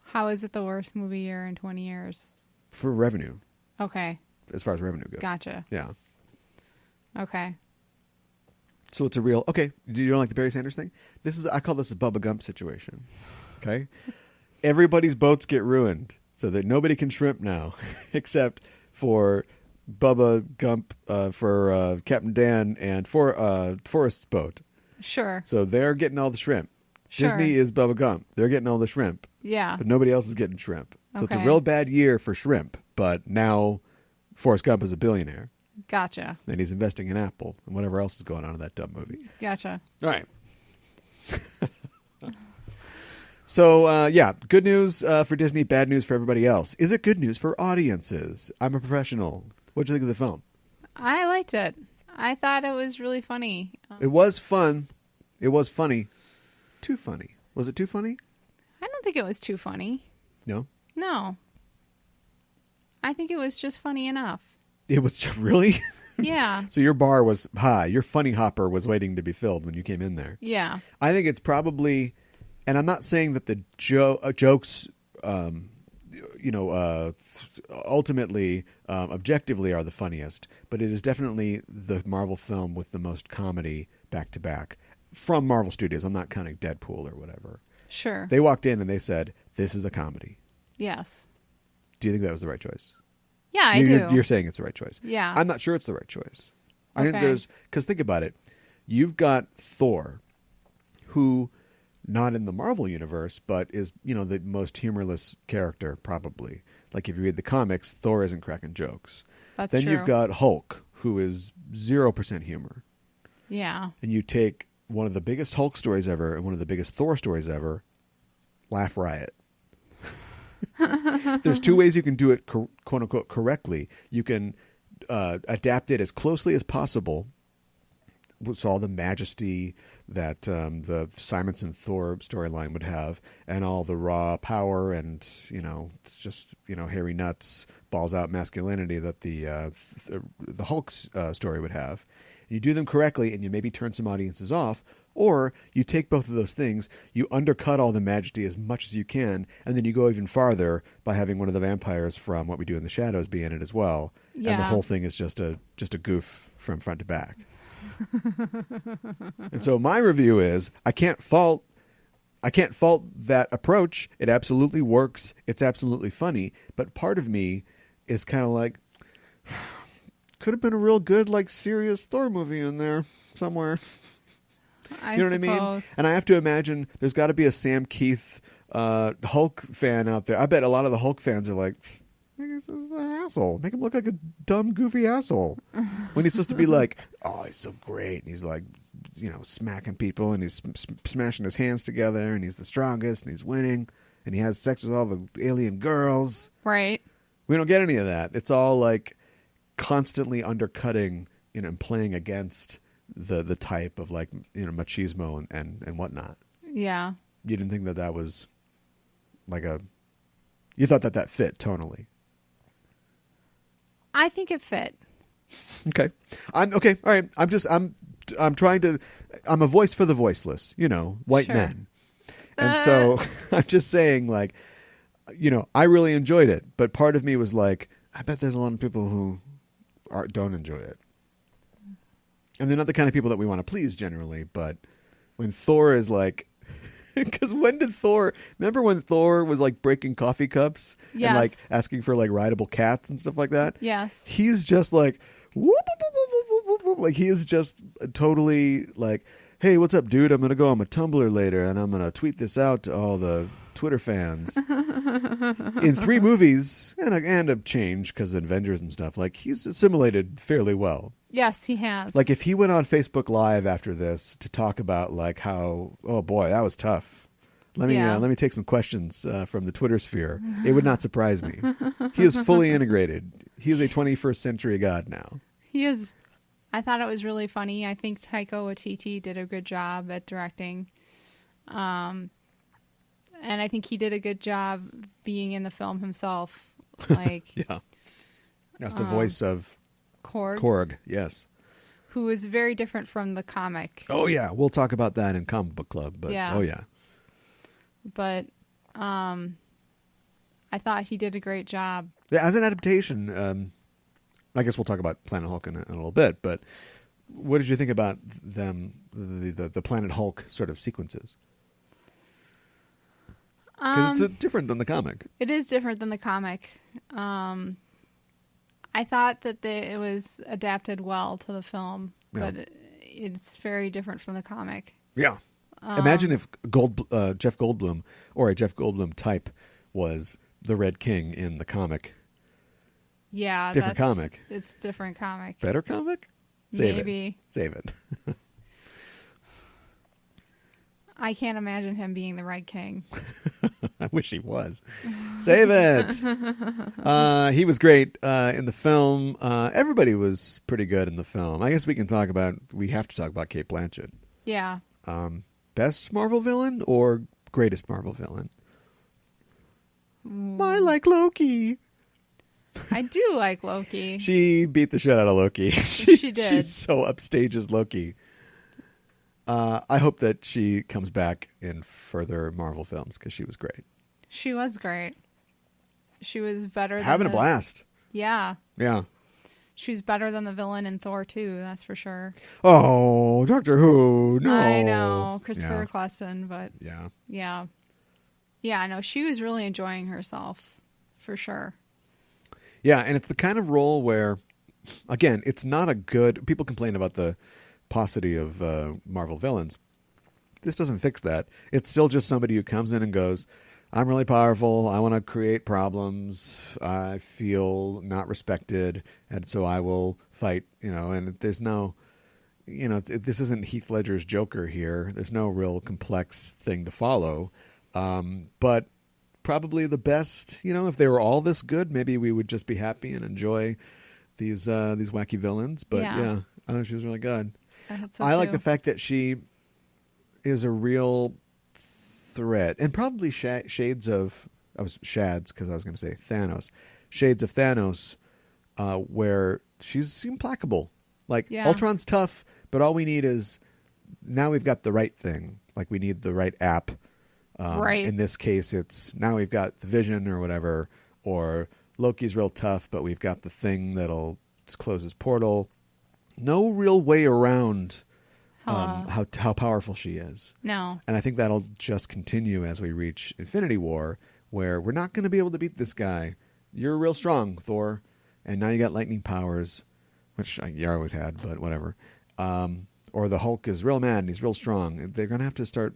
How is it the worst movie year in 20 years? For revenue. Okay. As far as revenue goes. Gotcha. Yeah. Okay. So it's a real, okay, do you don't like the Barry Sanders thing? I call this a Bubba Gump situation. Okay? Everybody's boats get ruined so that nobody can shrimp now except for Bubba Gump, for Captain Dan and for Forrest's boat. Sure. So they're getting all the shrimp. Sure. Disney is Bubba Gump. They're getting all the shrimp. Yeah. But nobody else is getting shrimp. So it's a Okay. real bad year for shrimp. But now Forrest Gump is a billionaire. Gotcha. And he's investing in Apple and whatever else is going on in that dumb movie. Gotcha. All right. So, yeah, good news for Disney, bad news for everybody else. Is it good news for audiences? I'm a professional. What did you think of the film? I liked it. I thought it was really funny. It was fun. It was funny. Too funny. Was it too funny? I don't think it was too funny. No? No. I think it was just funny enough. It was really? Yeah. So your bar was high. Your funny hopper was waiting to be filled when you came in there. Yeah. I think it's probably, and I'm not saying that the jokes, ultimately, objectively are the funniest, but it is definitely the Marvel film with the most comedy back to back from Marvel Studios. I'm not counting Deadpool or whatever. Sure. They walked in and they said, "This is a comedy." Yes. Do you think that was the right choice? Yeah, I do. You're saying it's the right choice. Yeah. I'm not sure it's the right choice. I think Okay. because think about it. You've got Thor, who, not in the Marvel universe, but is, the most humorless character, probably. Like, if you read the comics, Thor isn't cracking jokes. That's then true. you've got Hulk, who is 0% humor. Yeah. And you take one of the biggest Hulk stories ever and one of the biggest Thor stories ever, laugh riot. There's 2 ways you can do it, quote unquote, correctly. You can adapt it as closely as possible with all the majesty that the Simonson Thor storyline would have, and all the raw power and it's just hairy nuts, balls out masculinity that the Hulk story would have. You do them correctly, and you maybe turn some audiences off. Or you take both of those things, you undercut all the majesty as much as you can, and then you go even farther by having one of the vampires from What We Do in the Shadows be in it as well. Yeah. And the whole thing is just a goof from front to back. And so my review is, I can't fault I can't fault that approach. It absolutely works. It's absolutely funny. But part of me is kind of like, could have been a real good, like, serious Thor movie in there somewhere. I you know what I mean? And I have to imagine there's got to be a Sam Keith Hulk fan out there. I bet a lot of the Hulk fans are like, this is an asshole. Make him look like a dumb, goofy asshole. When he's supposed to be like, oh, he's so great. And he's like, smacking people, and he's smashing his hands together, and he's the strongest, and he's winning, and he has sex with all the alien girls. Right. We don't get any of that. It's all like constantly undercutting, and playing against the type of, like, machismo and whatnot. Yeah. You didn't think that was like you thought that fit tonally. I think it fit. Okay. Okay. All right. I'm trying to, I'm a voice for the voiceless, white Sure. men. And so I'm just saying, like, I really enjoyed it, but part of me was like, I bet there's a lot of people who don't enjoy it. And they're not the kind of people that we want to please generally, but when Thor is like, because remember when Thor was like breaking coffee cups Yes. and like asking for like rideable cats and stuff like that? Yes. He's just like, whoop, whoop, whoop, whoop, whoop, whoop. Like, he is just totally like, hey, what's up, dude? I'm going to go on my Tumblr later and I'm going to tweet this out to all the Twitter fans. In 3 movies and a change because of Avengers and stuff, like, he's assimilated fairly well. Yes, he has. Like, if he went on Facebook Live after this to talk about, like, how, oh boy, that was tough. Let me take some questions from the Twitter sphere. It would not surprise me. He is fully integrated. He is a 21st century god now. He is. I thought it was really funny. I think Taika Waititi did a good job at directing. And I think he did a good job being in the film himself. Like, yeah. That's the voice of Korg, yes. who is very different from the comic. Oh, yeah. We'll talk about that in Comic Book Club. But, Yeah. Oh, yeah. But I thought he did a great job. Yeah, as an adaptation, I guess we'll talk about Planet Hulk in a little bit, but what did you think about them, the Planet Hulk sort of sequences? Because it's different than the comic. It is different than the comic. I thought that it was adapted well to the film, Yeah. but it's very different from the comic. Yeah. Imagine if Jeff Goldblum or a Jeff Goldblum type was the Red King in the comic. Yeah. Different comic. It's different comic. Better comic? Save Maybe. Save it. I can't imagine him being the Red King. I wish he was. Save it. He was great in the film. Everybody was pretty good in the film. I guess we have to talk about Cate Blanchett. Yeah. Best Marvel villain or greatest Marvel villain? I like Loki. I do like Loki. She beat the shit out of Loki. She did. She's so upstage as Loki. I hope that she comes back in further Marvel films because she was great. She was great. She was better. Having a blast. Yeah. Yeah. She was better than the villain in Thor 2, that's for sure. Oh, Doctor Who. No. I know. Christopher Yeah. Eccleston, but Yeah. yeah. Yeah, I know. She was really enjoying herself, for sure. Yeah, and it's the kind of role where, again, it's not a good... People complain about the paucity of Marvel villains. This doesn't fix that. It's still just somebody who comes in and goes, I'm really powerful. I want to create problems. I feel not respected, and so I will fight. And there's no, this isn't Heath Ledger's Joker here. There's no real complex thing to follow. But probably the best. If they were all this good, maybe we would just be happy and enjoy these wacky villains. But yeah, I thought she was really good. I like the fact that she is a real threat, and probably shades of shades of Thanos, where she's implacable. Like, Ultron's tough, but all we need is, now we've got the right thing. Like, we need the right app. Right. In this case, it's now we've got the Vision or whatever, or Loki's real tough, but we've got the thing that'll close his portal. No real way around how powerful she is. No. And I think that'll just continue as we reach Infinity War, where we're not going to be able to beat this guy. You're real strong, Thor, and now you got lightning powers, which you always had, but whatever. Or the Hulk is real mad and he's real strong. They're going to have to start,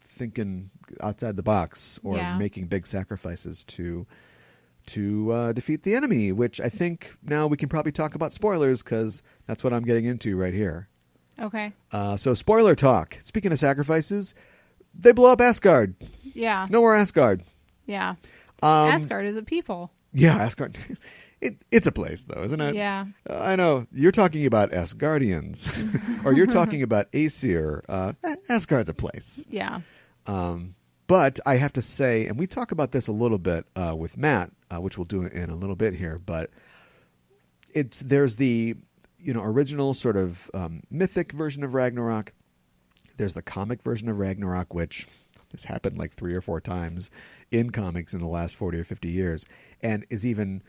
thinking outside the box or making big sacrifices to defeat the enemy, which I think now we can probably talk about spoilers because that's what I'm getting into right here. Okay. So spoiler talk. Speaking of sacrifices, they blow up Asgard. Yeah. No more Asgard. Yeah. Asgard is a people. Yeah, Asgard. It's a place, though, isn't it? Yeah. I know. You're talking about Asgardians, or you're talking about Aesir. Asgard's a place. Yeah. But I have to say, and we talk about this a little bit with Matt, which we'll do in a little bit here, but there's the original sort of mythic version of Ragnarok. There's the comic version of Ragnarok, which has happened like 3 or 4 times in comics in the last 40 or 50 years, and is even...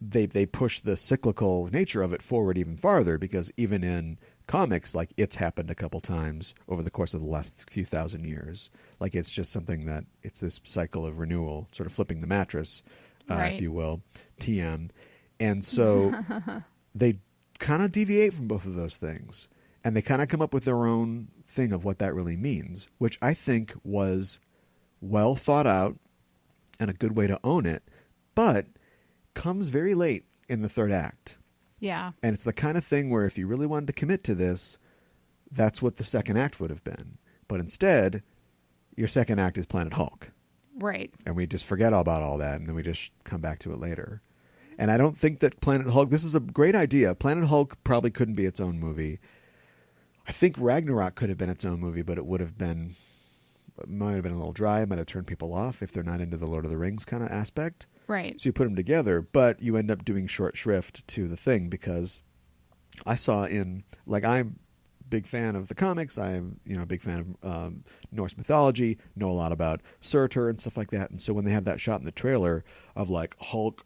They push the cyclical nature of it forward even farther, because even in comics, like, it's happened a couple times over the course of the last few thousand years. Like, it's just something that it's this cycle of renewal, sort of flipping the mattress, right. if you will, TM. And so they kind of deviate from both of those things, and they kind of come up with their own thing of what that really means, which I think was well thought out and a good way to own it, but comes very late in the third act. Yeah. And it's the kind of thing where if you really wanted to commit to this, that's what the second act would have been. But instead, your second act is Planet Hulk. Right. And we just forget all about all that, and then we just come back to it later. And I don't think that Planet Hulk... This is a great idea. Planet Hulk probably couldn't be its own movie. I think Ragnarok could have been its own movie, but it would have been... It might have been a little dry. It might have turned people off if they're not into the Lord of the Rings kind of aspect. Right. So you put them together, but you end up doing short shrift to the thing, because I saw I'm a big fan of the comics. I'm a big fan of Norse mythology, know a lot about Surtur and stuff like that. And so when they have that shot in the trailer of like Hulk,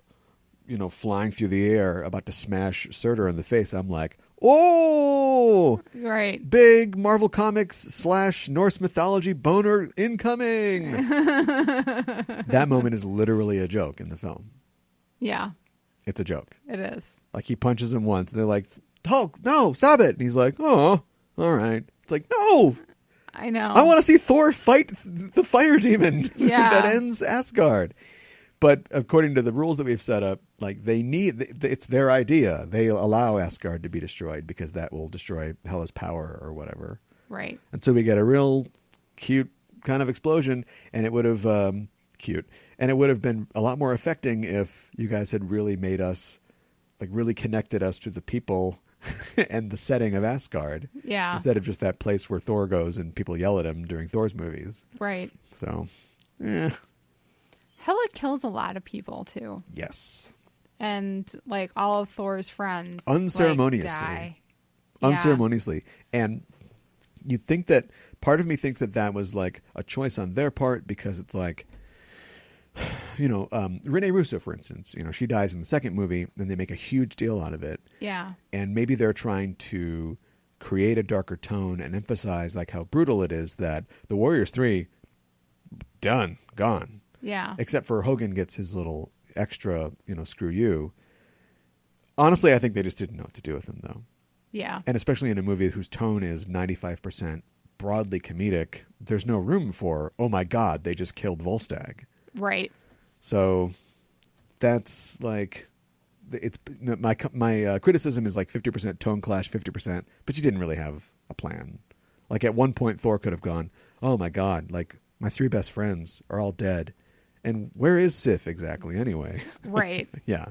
flying through the air about to smash Surtur in the face, I'm like, oh, right. Big Marvel Comics / Norse mythology boner incoming. That moment is literally a joke in the film. Yeah. It's a joke. It is. Like, he punches him once, and they're like, Hulk, no, stop it. And he's like, oh, all right. It's like, no. I know. I want to see Thor fight the fire demon that ends Asgard. But according to the rules that we've set up, like, it's their idea. They allow Asgard to be destroyed because that will destroy Hela's power or whatever. Right. And so we get a real cute kind of explosion, and it would have been a lot more affecting if you guys had really made us, like, really connected us to the people and the setting of Asgard. Yeah. Instead of just that place where Thor goes and people yell at him during Thor's movies. Right. So, yeah. Hela kills a lot of people too. Yes. And like all of Thor's friends unceremoniously. die. Unceremoniously. And you think that part of me thinks that was like a choice on their part, because it's like, Rene Russo, for instance, she dies in the second movie, and they make a huge deal out of it. Yeah. And maybe they're trying to create a darker tone and emphasize like how brutal it is that the Warriors 3, done, gone. Yeah. Except for Hogan gets his little extra, screw you. Honestly, I think they just didn't know what to do with him, though. Yeah. And especially in a movie whose tone is 95% broadly comedic, there's no room for, oh my God, they just killed Volstagg. Right. So that's like, it's my criticism is like 50% tone clash, 50%, but you didn't really have a plan. Like, at one point, Thor could have gone, oh my God, like, my 3 best friends are all dead. And where is Sif exactly anyway? Right. Yeah.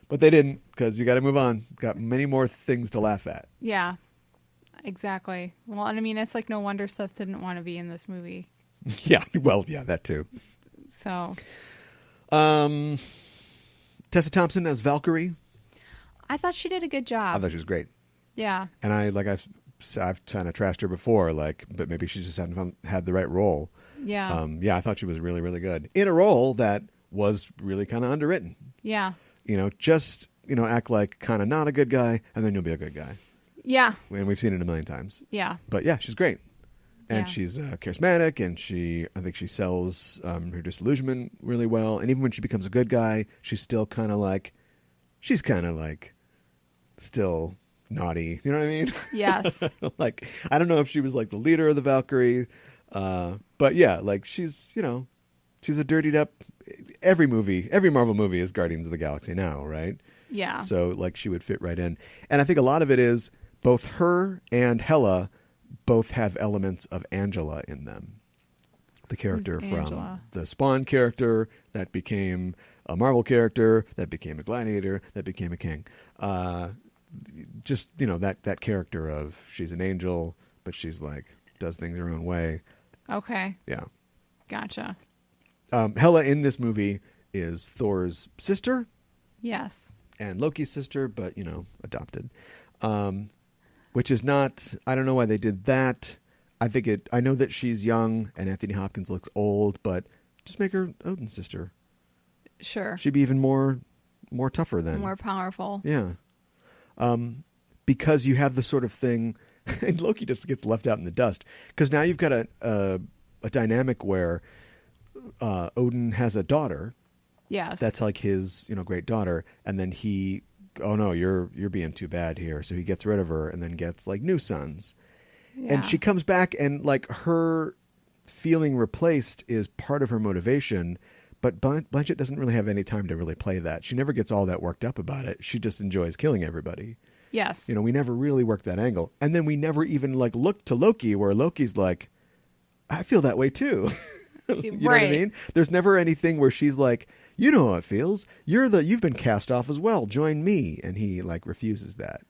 But they didn't, because you got to move on. Got many more things to laugh at. Yeah. Exactly. Well, and I mean, it's like no wonder Sif didn't want to be in this movie. Yeah. Well, yeah, that too. So. Tessa Thompson as Valkyrie. I thought she did a good job. I thought she was great. Yeah. And I've kind of trashed her before, but maybe she just hadn't had the right role. Yeah. I thought she was really, really good in a role that was really kind of underwritten. Yeah. Just, act like kind of not a good guy, and then you'll be a good guy. Yeah. And we've seen it a million times. Yeah. But yeah, she's great. And Yeah. she's charismatic, and I think she sells her disillusionment really well. And even when she becomes a good guy, she's still kind of like still naughty. You know what I mean? Yes. Like, I don't know if she was like the leader of the Valkyrie, but yeah, like she's a dirtied up. Every Marvel movie is Guardians of the Galaxy now, right? Yeah. So like she would fit right in. And I think a lot of it is both her and Hela both have elements of Angela in them. The character from the Spawn character that became a Marvel character, that became a gladiator, that became a king. Just, that character of she's an angel, but she's like, does things her own way. Okay. Yeah. Gotcha. Hela in this movie is Thor's sister. Yes. And Loki's sister, but, adopted. Which is not, I don't know why they did that. I know that she's young and Anthony Hopkins looks old, but just make her Odin's sister. Sure. She'd be even more tougher then. More powerful. Yeah. Because you have the sort of thing, and Loki just gets left out in the dust. Because now you've got a dynamic where Odin has a daughter. Yes. That's like his, great daughter, and then he, oh no, you're being too bad here. So he gets rid of her and then gets like new sons. Yeah. And she comes back and like her feeling replaced is part of her motivation, but Blanchett doesn't really have any time to really play that. She never gets all that worked up about it. She just enjoys killing everybody. Yes. We never really worked that angle. And then we never even like looked to Loki where Loki's like, I feel that way too. You know what I mean? There's never anything where she's like, you know how it feels. You've been cast off as well. Join me. And he like refuses that.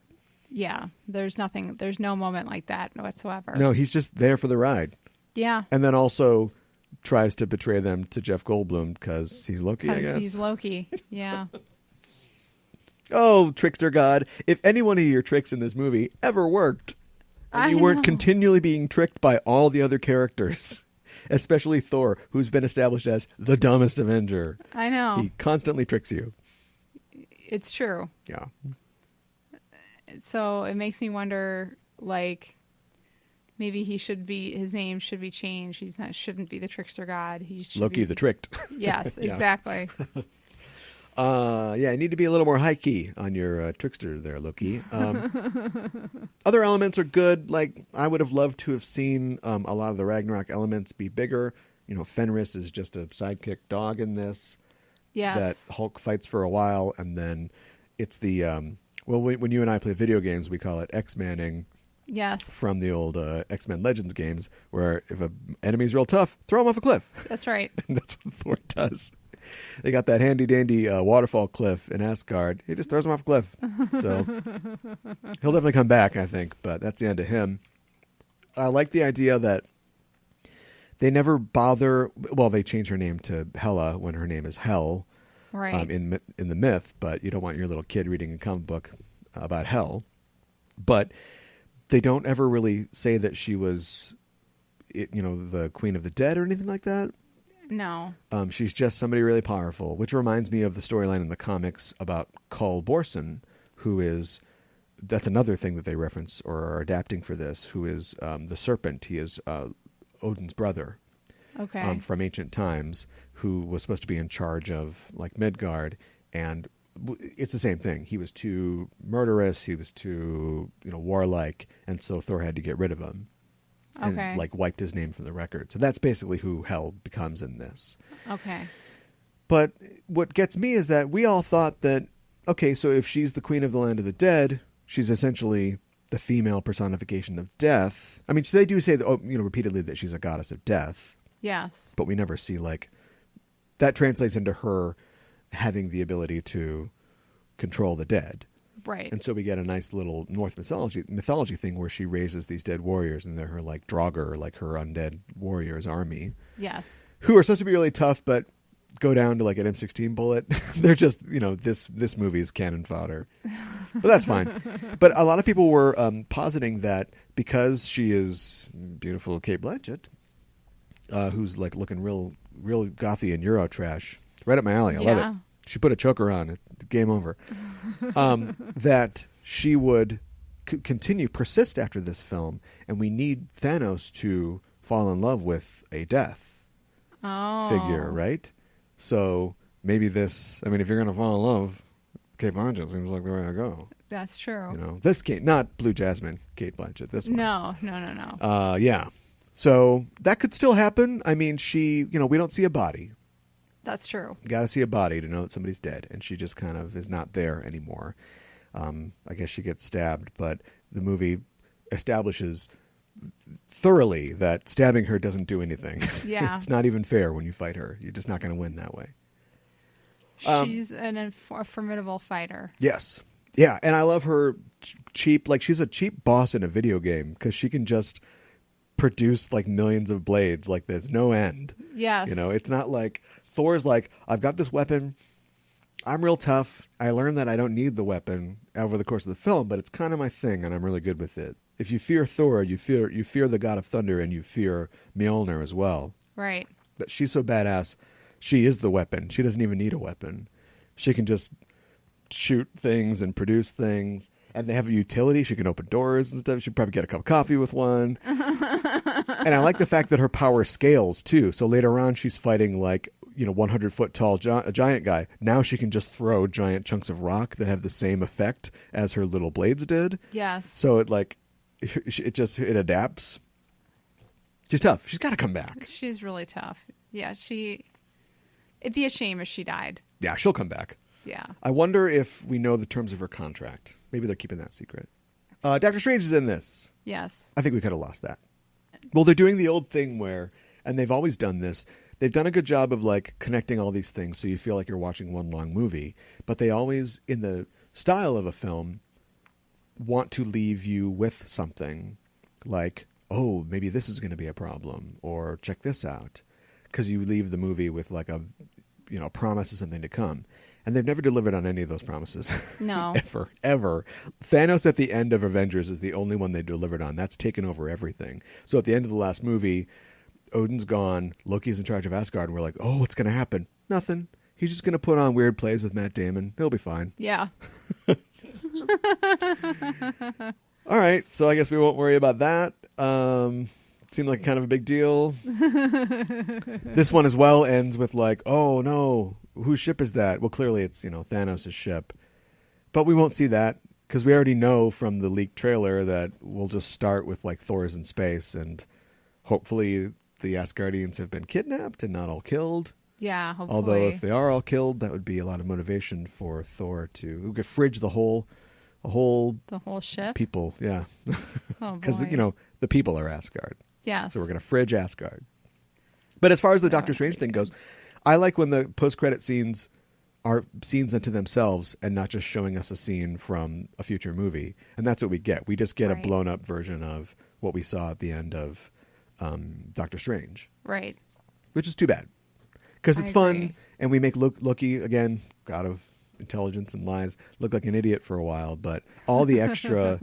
Yeah. There's no moment like that whatsoever. No, he's just there for the ride. Yeah. And then also tries to betray them to Jeff Goldblum because he's Loki, I guess. Because he's Loki. Yeah. Oh, trickster god. If any one of your tricks in this movie ever worked, and you weren't continually being tricked by all the other characters, especially Thor, who's been established as the dumbest Avenger. I know. He constantly tricks you. It's true. Yeah. So it makes me wonder, like, maybe his name should be changed. Shouldn't be the trickster god. He should Loki the Tricked. Yes, exactly. Yeah, you need to be a little more high key on your trickster there, Loki. Other elements are good. Like, I would have loved to have seen a lot of the Ragnarok elements be bigger. Fenris is just a sidekick dog in this. Yes. That Hulk fights for a while, and then it's the when you and I play video games, we call it X-Manning. Yes. From the old X-Men Legends games, where if an enemy's real tough, throw him off a cliff. That's right. And that's what Thor does. They got that handy-dandy waterfall cliff in Asgard. He just throws him off a cliff. So he'll definitely come back, I think, but that's the end of him. I like the idea that they never bother... Well, they change her name to Hela when her name is Hel, right. In the myth, but you don't want your little kid reading a comic book about hell. But they don't ever really say that she was, the Queen of the Dead or anything like that. No. She's just somebody really powerful, which reminds me of the storyline in the comics about Kull Borson, who is, that's another thing that they reference or are adapting for this, who is the Serpent. He is Odin's brother. Okay. From ancient times, who was supposed to be in charge of like Midgard, and it's the same thing. He was too murderous. He was too, warlike, and so Thor had to get rid of him. And like wiped his name from the record. So that's basically who Hel becomes in this. Okay. But what gets me is that we all thought that, okay, so if she's the queen of the land of the dead, she's essentially the female personification of death. I mean, they do say that, repeatedly that she's a goddess of death. Yes. But we never see that translates into her having the ability to control the dead. Right. And so we get a nice little Norse mythology thing where she raises these dead warriors, and they're her Draugr, like her undead warriors army. Yes. Who are supposed to be really tough, but go down to an M16 bullet. They're just, this movie's cannon fodder. But that's fine. But a lot of people were positing that because she is beautiful Cate Blanchett, who's looking real gothy and Euro trash, right up my alley. I love it. She put a choker on. Game over. That she would persist after this film, and we need Thanos to fall in love with a death figure, right? So maybe this, I mean, if you're going to fall in love, Kate Blanchett seems like the way to go. That's true. You know, this Kate, not Blue Jasmine, Kate Blanchett, this one. No. Yeah. So that could still happen. I mean, we don't see a body. That's true. You got to see a body to know that somebody's dead, and she just kind of is not there anymore. I guess she gets stabbed, but the movie establishes thoroughly that stabbing her doesn't do anything. Yeah. It's not even fair when you fight her. You're just not going to win that way. She's a formidable fighter. Yes. Yeah, and I love her cheap, like she's a cheap boss in a video game because she can just produce like millions of blades like there's no end. Yes. You know, it's not like Thor's like, I've got this weapon. I'm real tough. I learned that I don't need the weapon over the course of the film, but it's kind of my thing, and I'm really good with it. If you fear Thor, you fear the god of thunder, and you fear Mjolnir as well. Right. But she's so badass. She is the weapon. She doesn't even need a weapon. She can just shoot things and produce things. And they have a utility. She can open doors and stuff. She'd probably get a cup of coffee with one. And I like the fact that her power scales, too. So later on, she's fighting like, 100-foot tall a giant guy. Now she can just throw giant chunks of rock that have the same effect as her little blades did. Yes. So it adapts. She's tough. She's got to come back. She's really tough. Yeah, it'd be a shame if she died. Yeah, she'll come back. Yeah. I wonder if we know the terms of her contract. Maybe they're keeping that secret. Doctor Strange is in this. Yes. I think we could have lost that. Well, they're doing the old thing where, and they've always done this, they've done a good job of like connecting all these things so you feel like you're watching one long movie, but they always, in the style of a film, want to leave you with something like, oh, maybe this is going to be a problem, or check this out, because you leave the movie with like a promise of something to come. And they've never delivered on any of those promises. No. Ever. Thanos at the end of Avengers is the only one they delivered on. That's taken over everything. So at the end of the last movie, Odin's gone, Loki's in charge of Asgard, and we're like, oh, what's going to happen? Nothing. He's just going to put on weird plays with Matt Damon. He'll be fine. Yeah. All right, so I guess we won't worry about that. Seemed like kind of a big deal. This one as well ends with like, oh no, whose ship is that? Well, clearly it's, Thanos' ship. But we won't see that because we already know from the leaked trailer that we'll just start with like Thor's in space, and hopefully the Asgardians have been kidnapped and not all killed. Yeah, hopefully. Although if they are all killed, that would be a lot of could fridge the whole ship? people, yeah. Oh, Because, boy. the people are Asgard. Yes. So we're going to fridge Asgard. But as far as the Doctor Strange thing goes, I like when the post-credit scenes are scenes unto themselves and not just showing us a scene from a future movie. And that's what we get. We just get a blown-up version of what we saw at the end of Doctor Strange. Right. Which is too bad. Because it's fun, and we make Loki, again, god of intelligence and lies, look like an idiot for a while. But all the extra,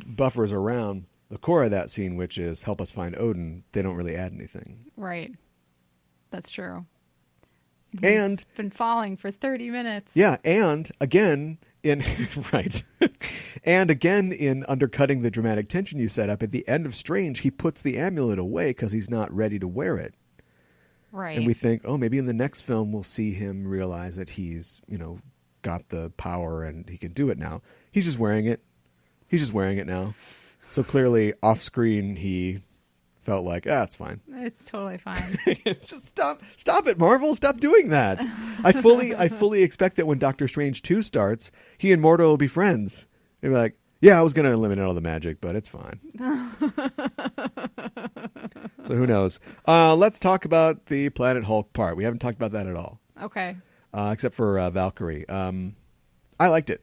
buffers around the core of that scene, which is help us find Odin, they don't really add anything. Right. That's true. And he's been falling for 30 minutes. Yeah, and again in right. And again in undercutting the dramatic tension you set up at the end of Strange, he puts the amulet away because he's not ready to wear it. Right. And we think, oh, maybe in the next film we'll see him realize that he's, got the power and he can do it now. He's just wearing it. He's just wearing it now. So clearly off screen he felt like, it's fine. It's totally fine. Just stop it, Marvel. Stop doing that. I fully expect that when Doctor Strange 2 starts, he and Mordo will be friends. They'll be like, yeah, I was going to eliminate all the magic, but it's fine. So who knows? Let's talk about the Planet Hulk part. We haven't talked about that at all. Okay. Except for Valkyrie. I liked it.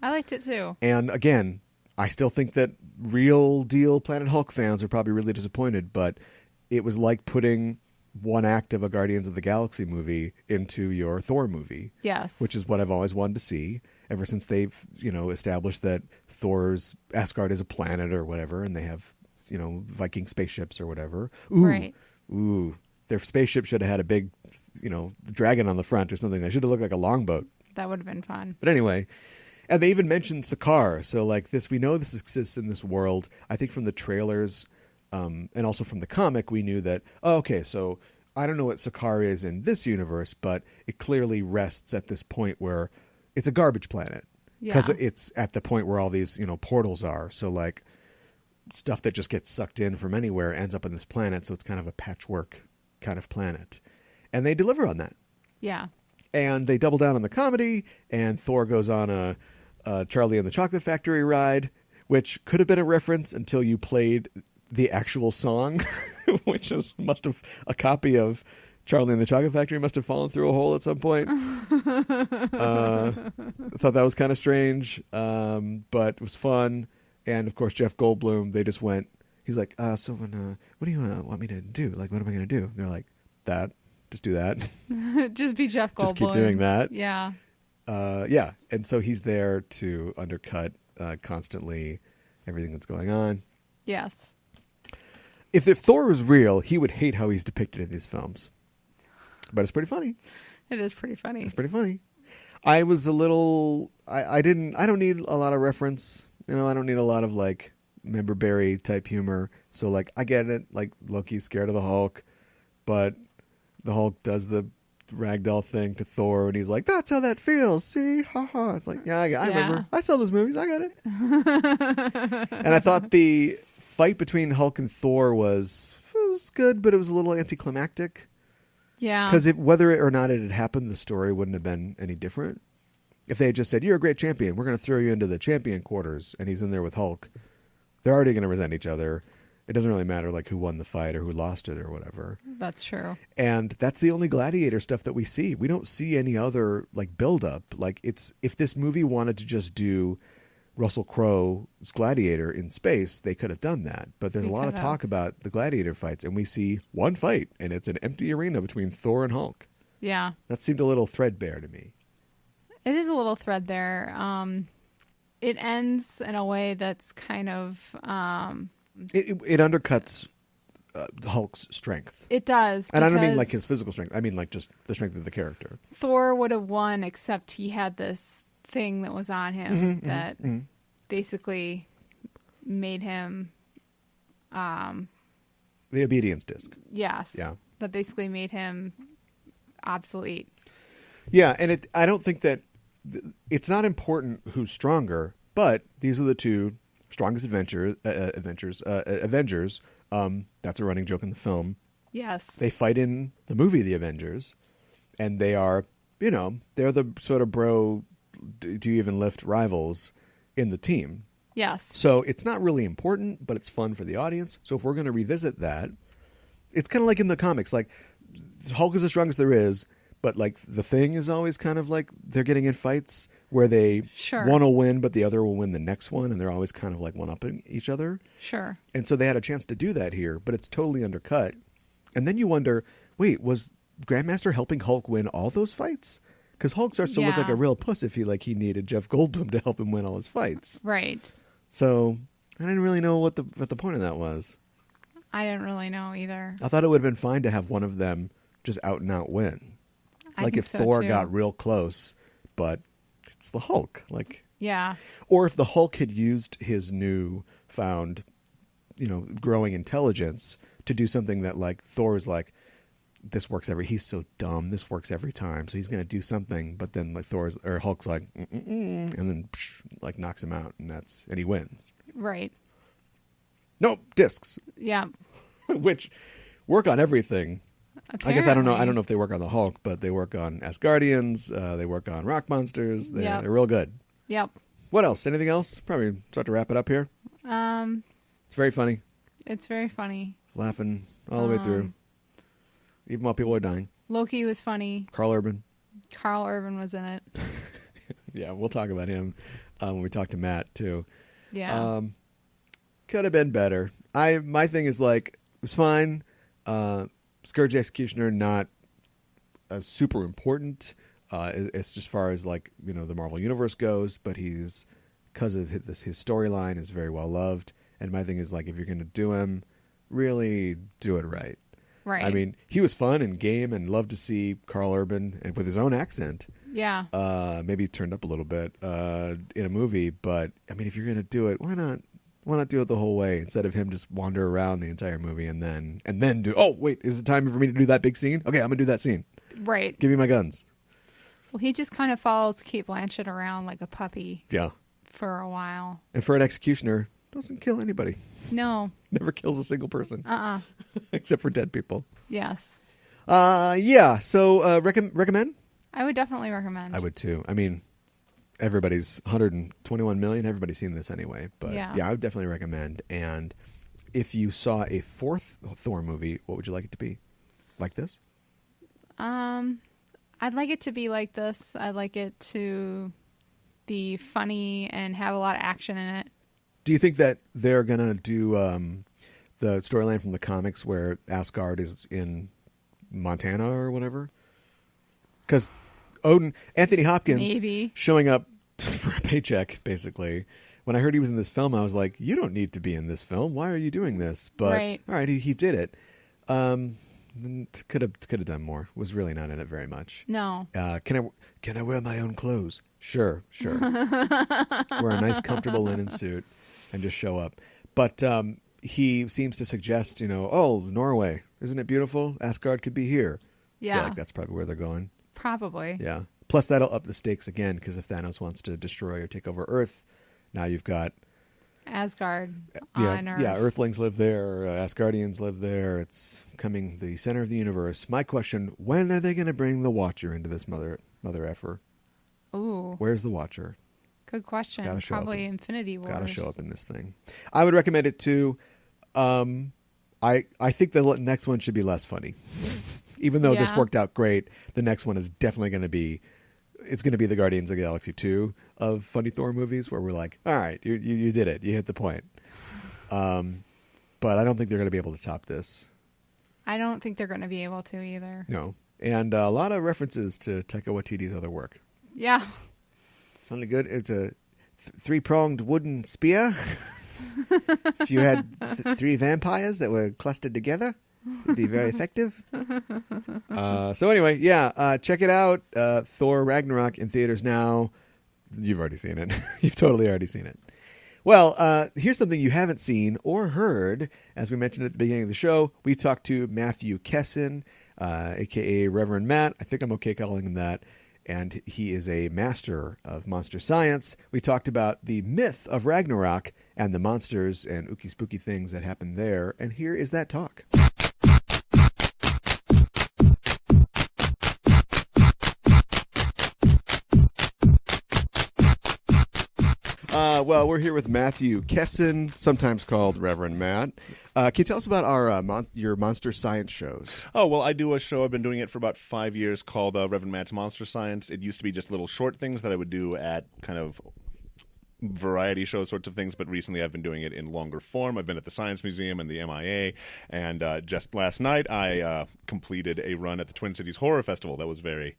I liked it too. And again, I still think that real deal Planet Hulk fans are probably really disappointed, but it was like putting one act of a Guardians of the Galaxy movie into your Thor movie. Yes. Which is what I've always wanted to see ever since they've, established that Thor's Asgard is a planet or whatever, and they have, Viking spaceships or whatever. Right. Ooh. Their spaceship should have had a big, dragon on the front or something. They should have looked like a longboat. That would have been fun. But anyway, And they even mentioned Sakaar. So, like, we know this exists in this world. I think from the trailers and also from the comic, we knew that, so I don't know what Sakaar is in this universe, but it clearly rests at this point where it's a garbage planet. Because it's at the point where all these, portals are. So, like, stuff that just gets sucked in from anywhere ends up on this planet. So it's kind of a patchwork kind of planet. And they deliver on that. Yeah. And they double down on the comedy, and Thor goes on a Charlie and the Chocolate Factory ride, which could have been a reference until you played the actual song, which must have a copy of Charlie and the Chocolate Factory must have fallen through a hole at some point. I thought that was kind of strange, but it was fun. And, of course, Jeff Goldblum, they just went, he's like, so what do you want me to do? Like, what am I going to do? And they're like, that. Just do that. Just be Jeff Goldblum. Just keep doing that. Yeah. Yeah. And so he's there to undercut constantly everything that's going on. Yes. If Thor was real, he would hate how he's depicted in these films. But it's pretty funny. It is pretty funny. It's pretty funny. I was a little... I don't need a lot of reference. I don't need a lot of, like, member berry type humor. So, like, I get it. Like, Loki's scared of the Hulk. But the Hulk does the ragdoll thing to Thor, and he's like, that's how that feels. See? Ha ha. It's like, I remember. I saw those movies. I got it. And I thought the fight between Hulk and Thor was good, but it was a little anticlimactic. Yeah. Because whether or not it had happened, the story wouldn't have been any different. If they had just said, you're a great champion, we're going to throw you into the champion quarters, and he's in there with Hulk, they're already going to resent each other. It doesn't really matter, like, who won the fight or who lost it or whatever. That's true. And that's the only Gladiator stuff that we see. We don't see any other, like, build-up. Like, if this movie wanted to just do Russell Crowe's Gladiator in space, they could have done that. But there's a lot of talk about the Gladiator fights, and we see one fight, and it's an empty arena between Thor and Hulk. Yeah. That seemed a little threadbare to me. It is a little threadbare. It ends in a way that's kind of... It undercuts Hulk's strength. It does. And I don't mean like his physical strength. I mean like just the strength of the character. Thor would have won, except he had this thing that was on him that basically made him... the obedience disc. Yes. Yeah. That basically made him obsolete. Yeah, and I don't think that... It's not important who's stronger, but these are the two strongest Avengers. That's a running joke in the film. Yes. They fight in the movie The Avengers, and they are, they're the sort of do you even lift rivals in the team. Yes. So it's not really important, but it's fun for the audience. So if we're going to revisit that, it's kind of like in the comics, like Hulk is the strongest there is, but like the Thing is always kind of like they're getting in fights where one will win, but the other will win the next one, and they're always kind of like one-upping each other. Sure. And so they had a chance to do that here, but it's totally undercut. And then you wonder, wait, was Grandmaster helping Hulk win all those fights? Because Hulk starts to look like a real puss if he needed Jeff Goldblum to help him win all his fights. Right. So I didn't really know what the point of that was. I didn't really know either. I thought it would have been fine to have one of them just out and out win. Like if Thor got real close, but it's the Hulk. Yeah. Or if the Hulk had used his new found, growing intelligence to do something that like Thor is like, this works he's so dumb. This works every time. So he's going to do something, but then like Hulk's like, and then like knocks him out, and he wins. Right. Nope, discs. Yeah. Which work on everything. Apparently. I guess I don't know if they work on the Hulk, but they work on Asgardians. They work on rock monsters. They're real good. Yep. What else? Anything else? Probably start to wrap it up here. It's very funny. It's very funny. Laughing all the way through, even while people are dying. Loki was funny. Carl Urban was in it. Yeah, we'll talk about him when we talk to Matt too. Yeah. Could have been better. My thing is like it was fine. Scourge Executioner not super important. It's just far as like the Marvel Universe goes, but he's because of his storyline is very well loved. And my thing is like if you're going to do him, really do it right. Right. I mean, he was fun and game and loved to see Carl Urban and with his own accent. Yeah. Maybe turned up a little bit in a movie, but I mean, if you're going to do it, why not? Why not do it the whole way instead of him just wander around the entire movie and then do? Oh, wait, is it time for me to do that big scene? Okay, I'm gonna do that scene. Right. Give me my guns. Well, he just kind of follows Kate Blanchett around like a puppy. Yeah. For a while. And for an executioner, doesn't kill anybody. No. Never kills a single person. Except for dead people. Yes. Yeah. So recommend? I would definitely recommend. I would too. I mean, everybody's 121 million. Everybody's seen this anyway. But yeah, I would definitely recommend. And if you saw a fourth Thor movie, what would you like it to be? Like this? I'd like it to be like this. I'd like it to be funny and have a lot of action in it. Do you think that they're going to do the storyline from the comics where Asgard is in Montana or whatever? Because Anthony Hopkins maybe showing up for a paycheck, basically. When I heard he was in this film, I was like, you don't need to be in this film. Why are you doing this? But right. All right, he did it. Could have done more. Was really not in it very much. No. Can I wear my own clothes? Sure. Wear a nice comfortable linen suit and just show up. But he seems to suggest, oh, Norway, isn't it beautiful? Asgard could be here. Yeah. I feel like that's probably where they're going. Probably. Yeah. Plus, that'll up the stakes again, because if Thanos wants to destroy or take over Earth, now you've got Asgard on Earth. Yeah, Earthlings live there, Asgardians live there. It's becoming the center of the universe. My question, when are they going to bring the Watcher into this mother effer? Ooh. Where's the Watcher? Good question. Probably Infinity Wars. Gotta show up in this thing. I would recommend it too. I think the next one should be less funny. Even though this worked out great, the next one is definitely going to be... It's going to be the Guardians of the Galaxy 2 of funny Thor movies, where we're like, all right, you did it. You hit the point. But I don't think they're going to be able to top this. I don't think they're going to be able to either. No. And a lot of references to Taika Waititi's other work. Yeah. Something good. It's a three-pronged wooden spear. If you had three vampires that were clustered together, it'd be very effective. So anyway, check it out. Thor Ragnarok in theaters now. You've already seen it. You've totally already seen it. Well, here's something you haven't seen or heard. As we mentioned at the beginning of the show, we talked to Matthew Kessen, a.k.a. Reverend Matt. I think I'm okay calling him that. And he is a master of monster science. We talked about the myth of Ragnarok and the monsters and ooky spooky things that happen there. And here is that talk. Well, we're here with Matthew Kessen, sometimes called Reverend Matt. Can you tell us about your monster science shows? Oh, well, I do a show. I've been doing it for about 5 years called Reverend Matt's Monster Science. It used to be just little short things that I would do at kind of variety show sorts of things, but recently I've been doing it in longer form. I've been at the Science Museum and the MIA, and just last night I completed a run at the Twin Cities Horror Festival that was very,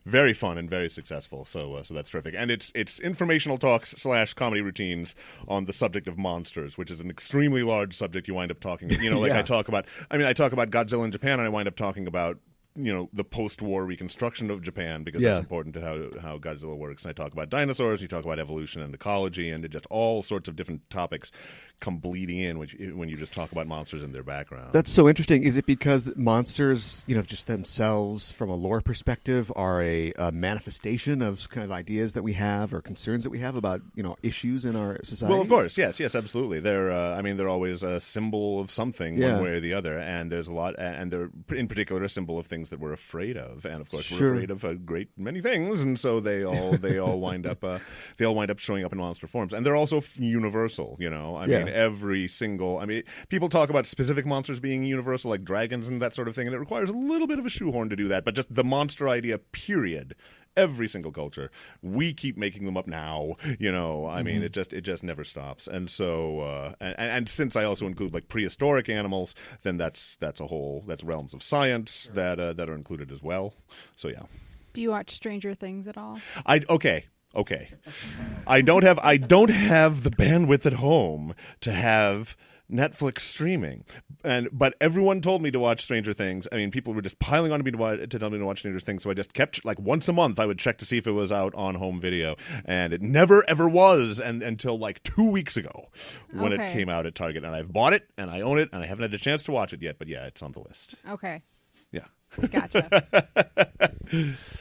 very fun and very successful. So that's terrific. And it's informational talks / comedy routines on the subject of monsters, which is an extremely large subject. You wind up talking, I talk about Godzilla in Japan, and I wind up talking about the post-war reconstruction of Japan, because that's important to how Godzilla works. And I talk about dinosaurs, you talk about evolution and ecology, and just all sorts of different topics come bleeding in when you just talk about monsters and their background. That's so interesting. Is it because monsters, just themselves from a lore perspective, are a manifestation of kind of ideas that we have or concerns that we have about, issues in our society? Well, of course. Yes, absolutely. They're always a symbol of something one way or the other, and there's a lot, and they're in particular a symbol of things that we're afraid of, and of course we're afraid of a great many things, and so they all wind up showing up in monster forms, and they're also universal. People talk about specific monsters being universal, like dragons and that sort of thing, and it requires a little bit of a shoehorn to do that. But just the monster idea, period. Every single culture, we keep making them up now. It just never stops. And so, and since I also include like prehistoric animals, then that's realms of science that are included as well. So yeah. Do you watch Stranger Things at all? Okay. I don't have the bandwidth at home to have Netflix streaming. But everyone told me to watch Stranger Things. I mean, people were just piling on to me to tell me to watch Stranger Things, so I just kept, like, once a month I would check to see if it was out on home video, and it never ever was until like 2 weeks ago when it came out at Target, and I've bought it and I own it and I haven't had a chance to watch it yet, but yeah, it's on the list. Okay. Yeah. Gotcha.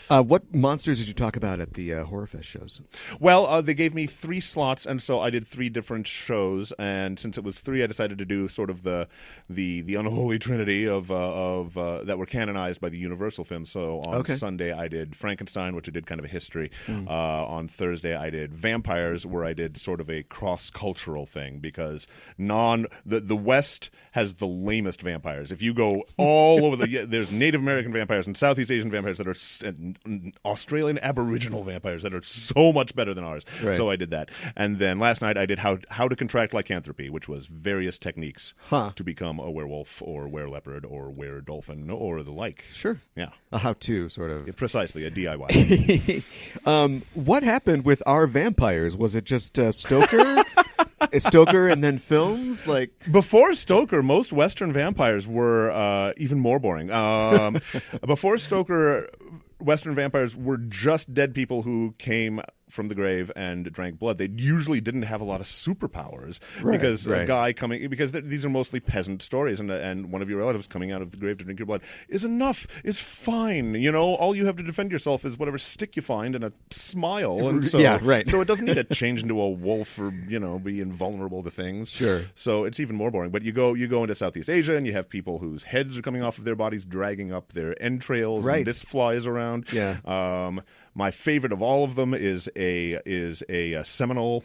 What monsters did you talk about at the Horror Fest shows? Well, they gave me 3 slots, and so I did 3 different shows. And since it was 3, I decided to do sort of the unholy trinity of that were canonized by the Universal film. So on Sunday, I did Frankenstein, which I did kind of a history. On Thursday, I did vampires, where I did sort of a cross-cultural thing, because the West has the lamest vampires. If you go all over there's Native American vampires and Southeast Asian vampires that are and Australian Aboriginal vampires that are so much better than ours. Right. So I did that. And then last night I did how to contract lycanthropy, which was various techniques to become a werewolf or were-leopard or were-dolphin or the like. Sure. Yeah. A how-to, sort of. Yeah, precisely, a DIY. What happened with our vampires? Was it just Stoker? Stoker and then films? Like before Stoker, most Western vampires were even more boring. Before Stoker, Western vampires were just dead people who came from the grave and drank blood. They usually didn't have a lot of superpowers because a guy coming, because these are mostly peasant stories, and one of your relatives coming out of the grave to drink your blood is enough, is fine. You know, all you have to defend yourself is whatever stick you find and a smile. And so, so it doesn't need to change into a wolf or, you know, be invulnerable to things. Sure. So it's even more boring. But you go into Southeast Asia and you have people whose heads are coming off of their bodies, dragging up their entrails, and this flies around. Yeah. My favorite of all of them is a Seminole,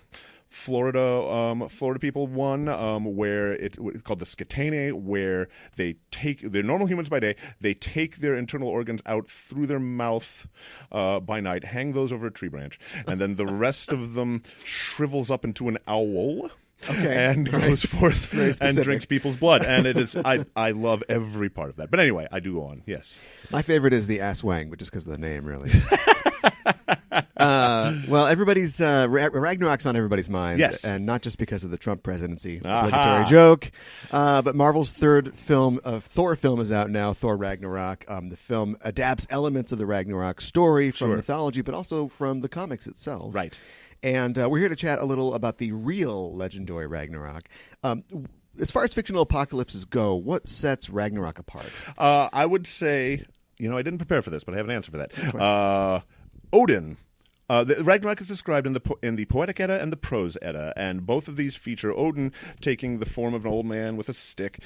Florida people one, where it's called the Scatene, where they're normal humans by day, they take their internal organs out through their mouth by night, hang those over a tree branch, and then the rest of them shrivels up into an owl. And goes forth and drinks people's blood. And it is I love every part of that. But anyway, I do go on, yes. My favorite is the Ass Wang, but just because of the name, really. Well, everybody's Ragnarok's on everybody's minds, yes, and not just because of the Trump presidency. Obligatory joke. But Marvel's third film of Thor film is out now, Thor Ragnarok. The film adapts elements of the Ragnarok story from mythology, but also from the comics itself. Right. And we're here to chat a little about the real legendary Ragnarok. As far as fictional apocalypses go, what sets Ragnarok apart? I would say, I didn't prepare for this, but I have an answer for that. Odin. The Ragnarok is described in the Poetic Edda and the Prose Edda, and both of these feature Odin taking the form of an old man with a stick,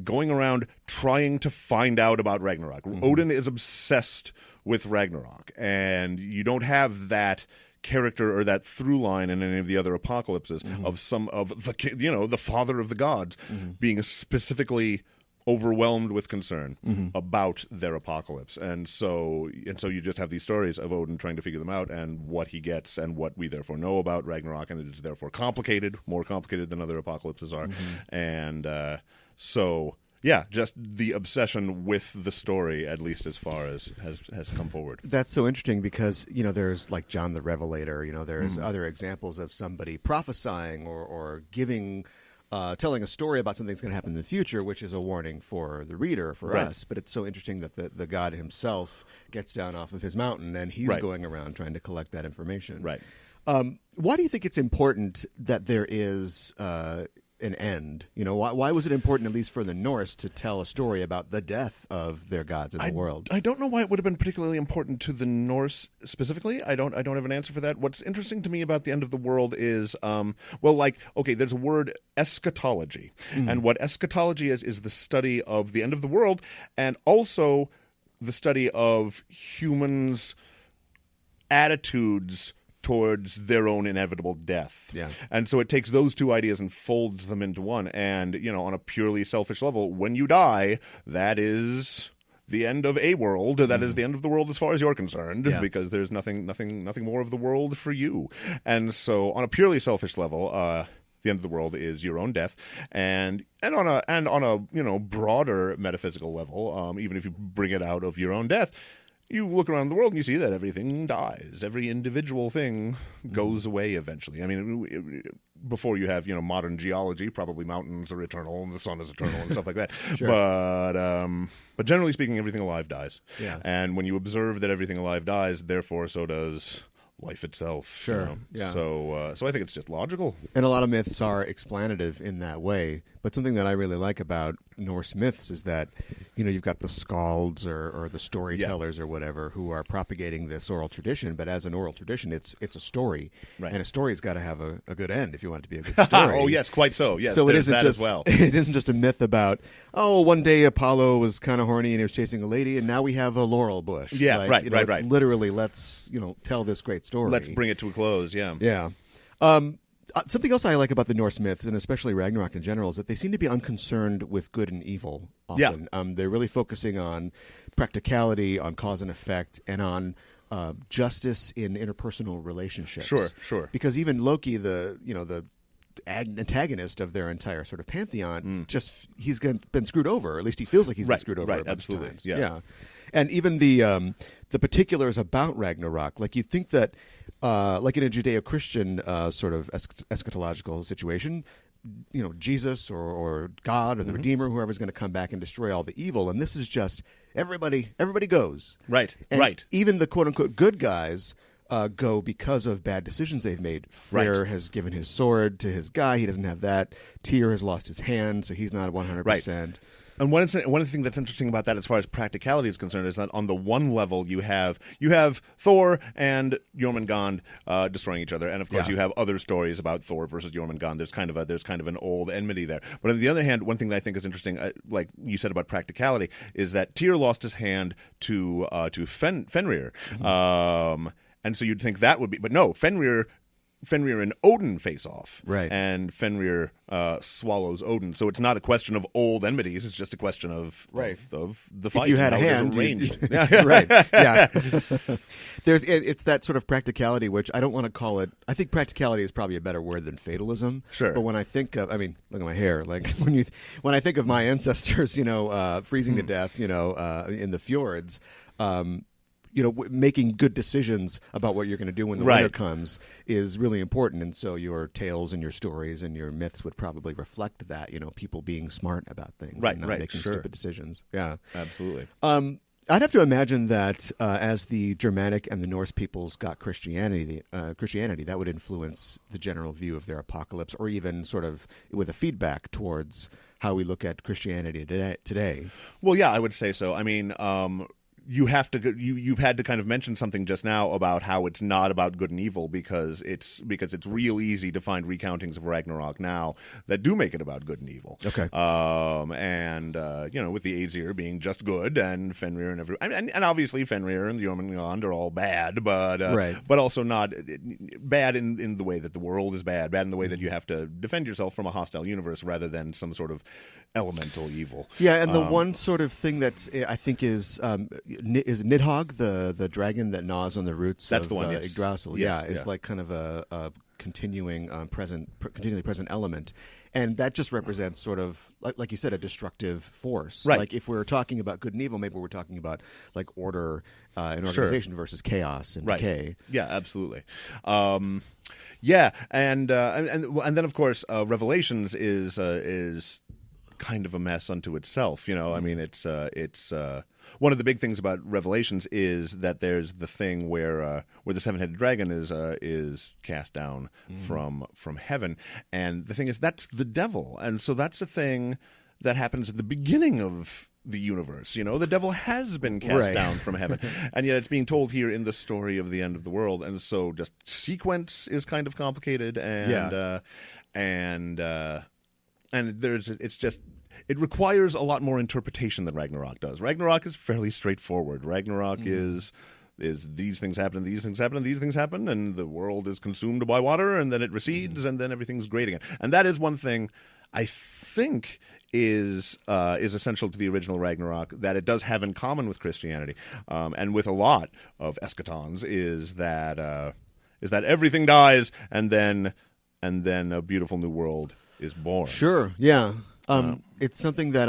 going around trying to find out about Ragnarok. Mm-hmm. Odin is obsessed with Ragnarok, and you don't have that character or that through line in any of the other apocalypses of the father of the gods being specifically overwhelmed with concern about their apocalypse, and so you just have these stories of Odin trying to figure them out and what he gets and what we therefore know about Ragnarok, and it is therefore complicated, more complicated than other apocalypses are, and so. Yeah, just the obsession with the story, at least as far as has come forward. That's so interesting because, there's like John the Revelator, there's other examples of somebody prophesying or giving, telling a story about something that's going to happen in the future, which is a warning for the reader, for us. But it's so interesting that the god himself gets down off of his mountain and he's going around trying to collect that information. Right. Why do you think it's important that there is an end? Why was it important, at least for the Norse, to tell a story about the death of their gods in the world? I don't know why it would have been particularly important to the Norse specifically. I don't have an answer for that. What's interesting to me about the end of the world is, there's a word eschatology, and what eschatology is the study of the end of the world, and also the study of humans' attitudes towards their own inevitable death. Yeah. And so it takes those two ideas and folds them into one. And, on a purely selfish level, when you die, that is the end of a world. That is the end of the world as far as you're concerned, because there's nothing more of the world for you. And so on a purely selfish level, the end of the world is your own death, and on a broader metaphysical level, even if you bring it out of your own death, you look around the world and you see that everything dies. Every individual thing goes away eventually. I mean, before you have, modern geology, probably mountains are eternal and the sun is eternal and stuff like that. Sure. But generally speaking, everything alive dies. Yeah. And when you observe that everything alive dies, therefore so does life itself. Sure. Yeah. So I think it's just logical. And a lot of myths are explanative in that way. But something that I really like about Norse myths is that, you've got the skalds or the storytellers or whatever who are propagating this oral tradition. But as an oral tradition, it's a story. Right. And a story's got to have a good end if you want it to be a good story. Oh, yes, quite so. Yes, so it there's isn't that just, as well. It isn't just a myth about, one day Apollo was kind of horny and he was chasing a lady, and now we have a laurel bush. Yeah, right. It's literally, let's, tell this great story. Let's bring it to a close, yeah. Yeah. Something else I like about the Norse myths, and especially Ragnarok in general, is that they seem to be unconcerned with good and evil often. Yeah. They're really focusing on practicality, on cause and effect, and on justice in interpersonal relationships. Sure. Because even Loki, the antagonist of their entire sort of pantheon, he's been screwed over. Or at least he feels like he's been screwed over. Right, absolutely. Times. Yeah. And even the particulars about Ragnarok, like you think that, like in a Judeo-Christian sort of eschatological situation, Jesus or God or the Redeemer, whoever's going to come back and destroy all the evil, and this is just everybody goes. Right, and right. Even the quote-unquote good guys go because of bad decisions they've made. Freyr has given his sword to his guy. He doesn't have that. Tyr has lost his hand, so he's not 100%. Right. And one of the things that's interesting about that, as far as practicality is concerned, is that on the one level you have Thor and Jormungand destroying each other, and of course you have other stories about Thor versus Jormungand. There's kind of an old enmity there. But on the other hand, one thing that I think is interesting, like you said about practicality, is that Tyr lost his hand to Fenrir, and so you'd think that would be, but no, Fenrir and Odin face off. Right. And Fenrir swallows Odin. So it's not a question of old enmities. It's just a question of the fight. If you had a how it was hand. arranged. Right. Yeah. It's that sort of practicality, which I don't want to call it. I think practicality is probably a better word than fatalism. Sure. But when I think of, look at my hair. Like when I think of my ancestors, freezing to death, in the fjords, making good decisions about what you're going to do when the winter comes is really important. And so your tales and your stories and your myths would probably reflect that, people being smart about things and not making stupid decisions. Yeah, absolutely. I'd have to imagine that as the Germanic and the Norse peoples got Christianity, that would influence the general view of their apocalypse, or even sort of with a feedback towards how we look at Christianity today. Well, yeah, I would say so. I mean, you've had to kind of mention something just now about how it's not about good and evil, because it's real easy to find recountings of Ragnarok now that do make it about good and evil. Okay. With the Aesir being just good and Fenrir and obviously Fenrir and the Jormungand are all bad, but also not bad in the way that the world is bad in the way that you have to defend yourself from a hostile universe rather than some sort of elemental evil. Yeah, and the one sort of thing that's I think is Nidhogg, the dragon that gnaws on the roots that's of the one, yes. Yggdrasil. Yes, it's like kind of a continually present element. And that just represents sort of, like you said, a destructive force. Right. Like if we're talking about good and evil, maybe we're talking about like order and organization versus chaos and decay. Yeah, absolutely. And then of course Revelations is kind of a mess unto itself. I mean, it's one of the big things about Revelations is that there's the thing where the seven-headed dragon is cast down from heaven, and the thing is that's the devil, and so that's a thing that happens at the beginning of the universe. The devil has been cast down from heaven, and yet it's being told here in the story of the end of the world, and so just sequence is kind of complicated, it requires a lot more interpretation than Ragnarok does. Ragnarok is fairly straightforward. Ragnarok is these things happen, and these things happen, and these things happen, and the world is consumed by water, and then it recedes, and then everything's great again. And that is one thing I think is essential to the original Ragnarok that it does have in common with Christianity, and with a lot of eschatons, is that everything dies, and then a beautiful new world is born. Sure, yeah. It's something that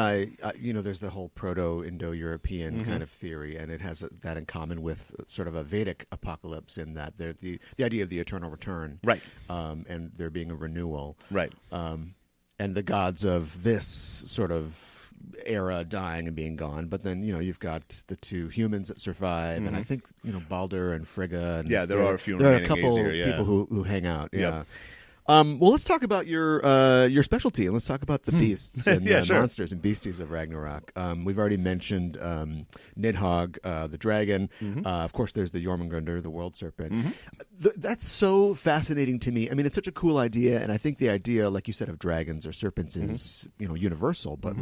there's the whole Proto-Indo-European kind of theory, and it has that in common with sort of a Vedic apocalypse in that the idea of the eternal return, right, and there being a renewal, right, and the gods of this sort of era dying and being gone, but then you've got the two humans that survive, and I think Baldur and Frigga, and there are a few. There are a couple people who hang out. Yeah. Yep. Well, let's talk about your specialty, and let's talk about the beasts and sure. monsters and beasties of Ragnarok. We've already mentioned Nidhogg, the dragon. Of course, there's the Jormungandr, the world serpent. That's so fascinating to me. I mean, it's such a cool idea, and I think the idea, like you said, of dragons or serpents is universal. But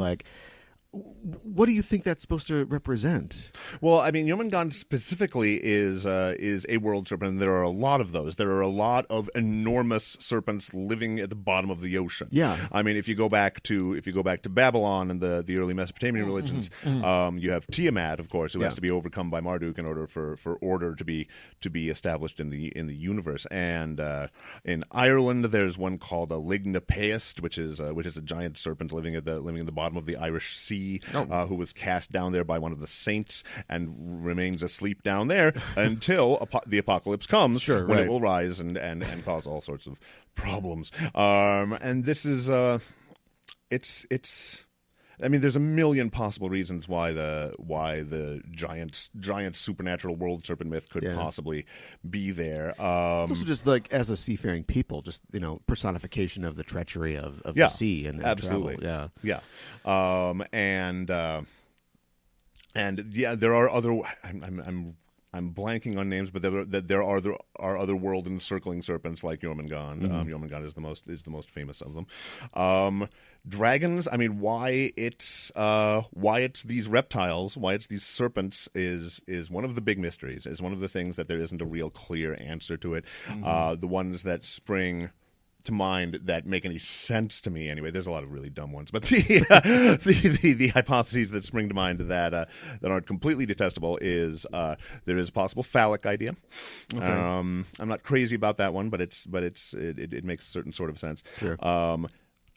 what do you think that's supposed to represent? Well, I mean, Jormungandr specifically is a world serpent, and there are a lot of those. There are a lot of enormous serpents living at the bottom of the ocean. Yeah, I mean, if you go back to Babylon and the early Mesopotamian religions, you have Tiamat, of course, who has to be overcome by Marduk in order for order to be established in the universe. And in Ireland, there's one called a lignapeist, which is a giant serpent living at the bottom of the Irish Sea. Who was cast down there by one of the saints and remains asleep down there until the apocalypse comes, when it will rise and cause all sorts of problems. And this is it's. I mean, there's a million possible reasons why the giant supernatural world serpent myth could possibly be there. It's also just like as a seafaring people, just personification of the treachery of the sea and absolutely travel. And there are other. I'm blanking on names, but there are other world encircling serpents like Jormungandr. Jormungandr is the most famous of them. Dragons. I mean, why it's these reptiles, why it's these serpents is one of the big mysteries. Is one of the things that there isn't a real clear answer to it. The ones that spring to mind that make any sense to me anyway. There's a lot of really dumb ones, but the hypotheses that spring to mind that aren't completely detestable is there is a possible phallic idea. Okay. I'm not crazy about that one, but it makes a certain sort of sense. Sure.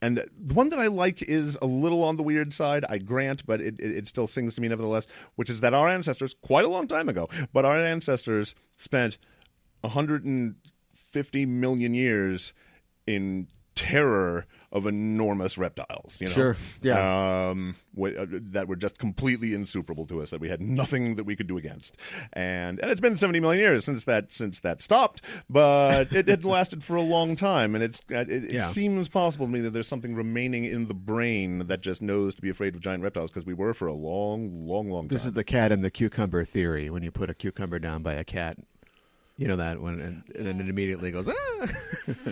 And the one that I like is a little on the weird side, I grant, but it still sings to me nevertheless, which is that our ancestors, quite a long time ago, but our ancestors spent 150 million years in terror of enormous reptiles, Sure, yeah. That were just completely insuperable to us, that we had nothing that we could do against. And it's been 70 million years since that stopped, but it had lasted for a long time, and it seems possible to me that there's something remaining in the brain that just knows to be afraid of giant reptiles, because we were for a long, long, long time. This is the cat and the cucumber theory. When you put a cucumber down by a cat, you know that one, and then it immediately goes,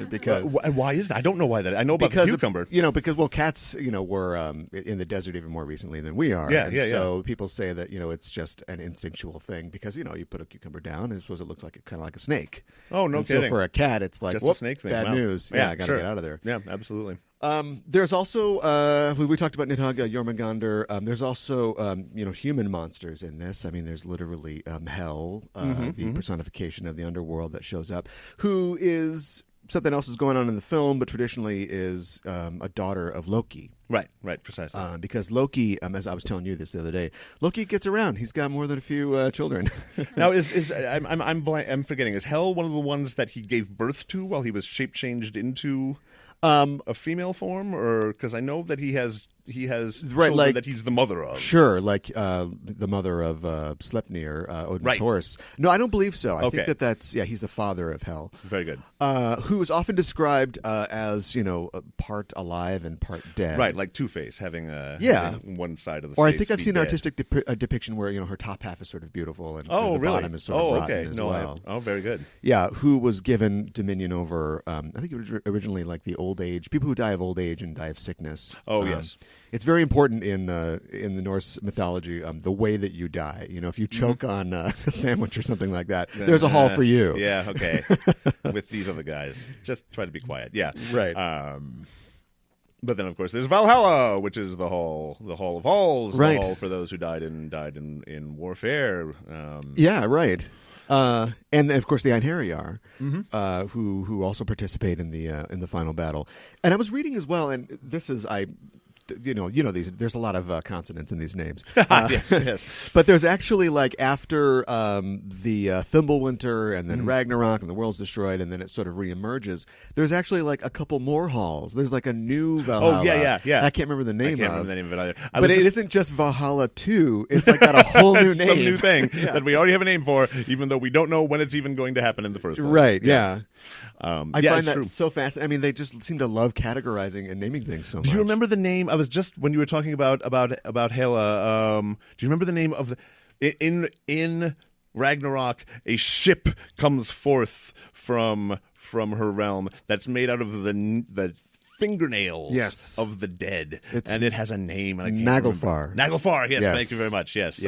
because why is that? I don't know why that. I know about the cucumber. Because cats, were in the desert even more recently than we are. So people say that it's just an instinctual thing because you put a cucumber down, and I suppose it looks like kind of like a snake. Oh, no kidding. So for a cat, it's like just a snake thing. Bad news. Yeah, I got to get out of there. Yeah, absolutely. There's also we talked about Nidhogg, Jormungandr. There's also human monsters in this. I mean, there's literally Hel, the personification of the underworld that shows up, who is something else is going on in the film, but traditionally is a daughter of Loki. Right, precisely. Because Loki, as I was telling you this the other day, Loki gets around. He's got more than a few children. Now, I'm forgetting. Is Hel one of the ones that he gave birth to while he was shape changed into a female form, or because I know that he has children that he's the mother of. Sure, like the mother of Sleipnir, Odin's horse. No, I don't believe so. I think that's he's the father of Hel. Very good. Who is often described as part alive and part dead. Right, like Two-Face having one side of the face. Or I think I've seen an artistic depiction where her top half is sort of beautiful and the bottom is sort of rotten as well. Very good. Yeah, who was given dominion over I think originally like the old age, people who die of old age and die of sickness. Oh, yes. It's very important in the Norse mythology, the way that you die. If you choke on a sandwich or something like that, there's a hall for you. Yeah, okay. With these other guys, just try to be quiet. Yeah, right. But then, of course, there's Valhalla, which is the hall of halls, the hall for those who died in warfare. Yeah, right. And of course the Einherjar, who also participate in the final battle. And I was reading as well, and this is these. There's a lot of consonants in these names. Yes. But there's actually like after the Thimblewinter and then Ragnarok and the world's destroyed and then it sort of reemerges. There's actually like a couple more halls. There's like a new Valhalla. Oh yeah. I can't remember the name. I can't remember the name of it either. But it isn't just Valhalla 2. It's like got a whole new name, some new thing that we already have a name for, even though we don't know when it's even going to happen in the first place. Right? Yeah. I find that true. so fascinating. I mean, they just seem to love categorizing and naming things so much. Do you remember the name? I was just when you were talking about Hela. Do you remember the name of in Ragnarok? A ship comes forth from her realm that's made out of the fingernails of the dead, and it has a name. And I can't Naglfar. Naglfar. Yes, thank you very much. Yes.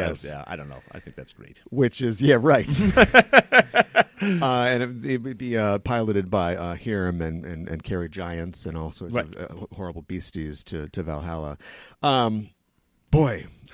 I don't know. I think that's great. Which is right. And it would be piloted by Hiram and carry giants and all sorts of horrible beasties to Valhalla.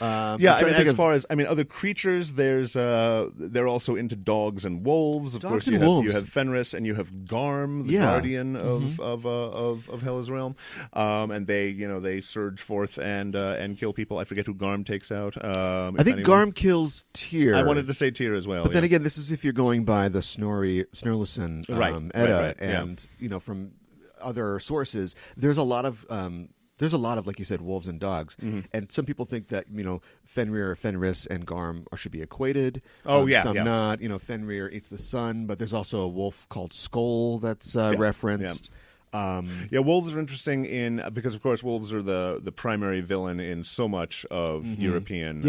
As far as other creatures, they're also into dogs and wolves. Of course, you have Fenris and you have Garm, the guardian of Hela's realm, and they surge forth and kill people. I forget who Garm takes out. I think Garm kills Tyr. I wanted to say Tyr as well. But then again, this is if you're going by the Snorlason Edda, and from other sources, there's a lot of. There's a lot of, like you said, wolves and dogs, and some people think that Fenrir, Fenris, and Garm should be equated. Some not. Fenrir eats the sun, but there's also a wolf called Skoll that's referenced. Wolves are interesting because of course wolves are the primary villain in so much of European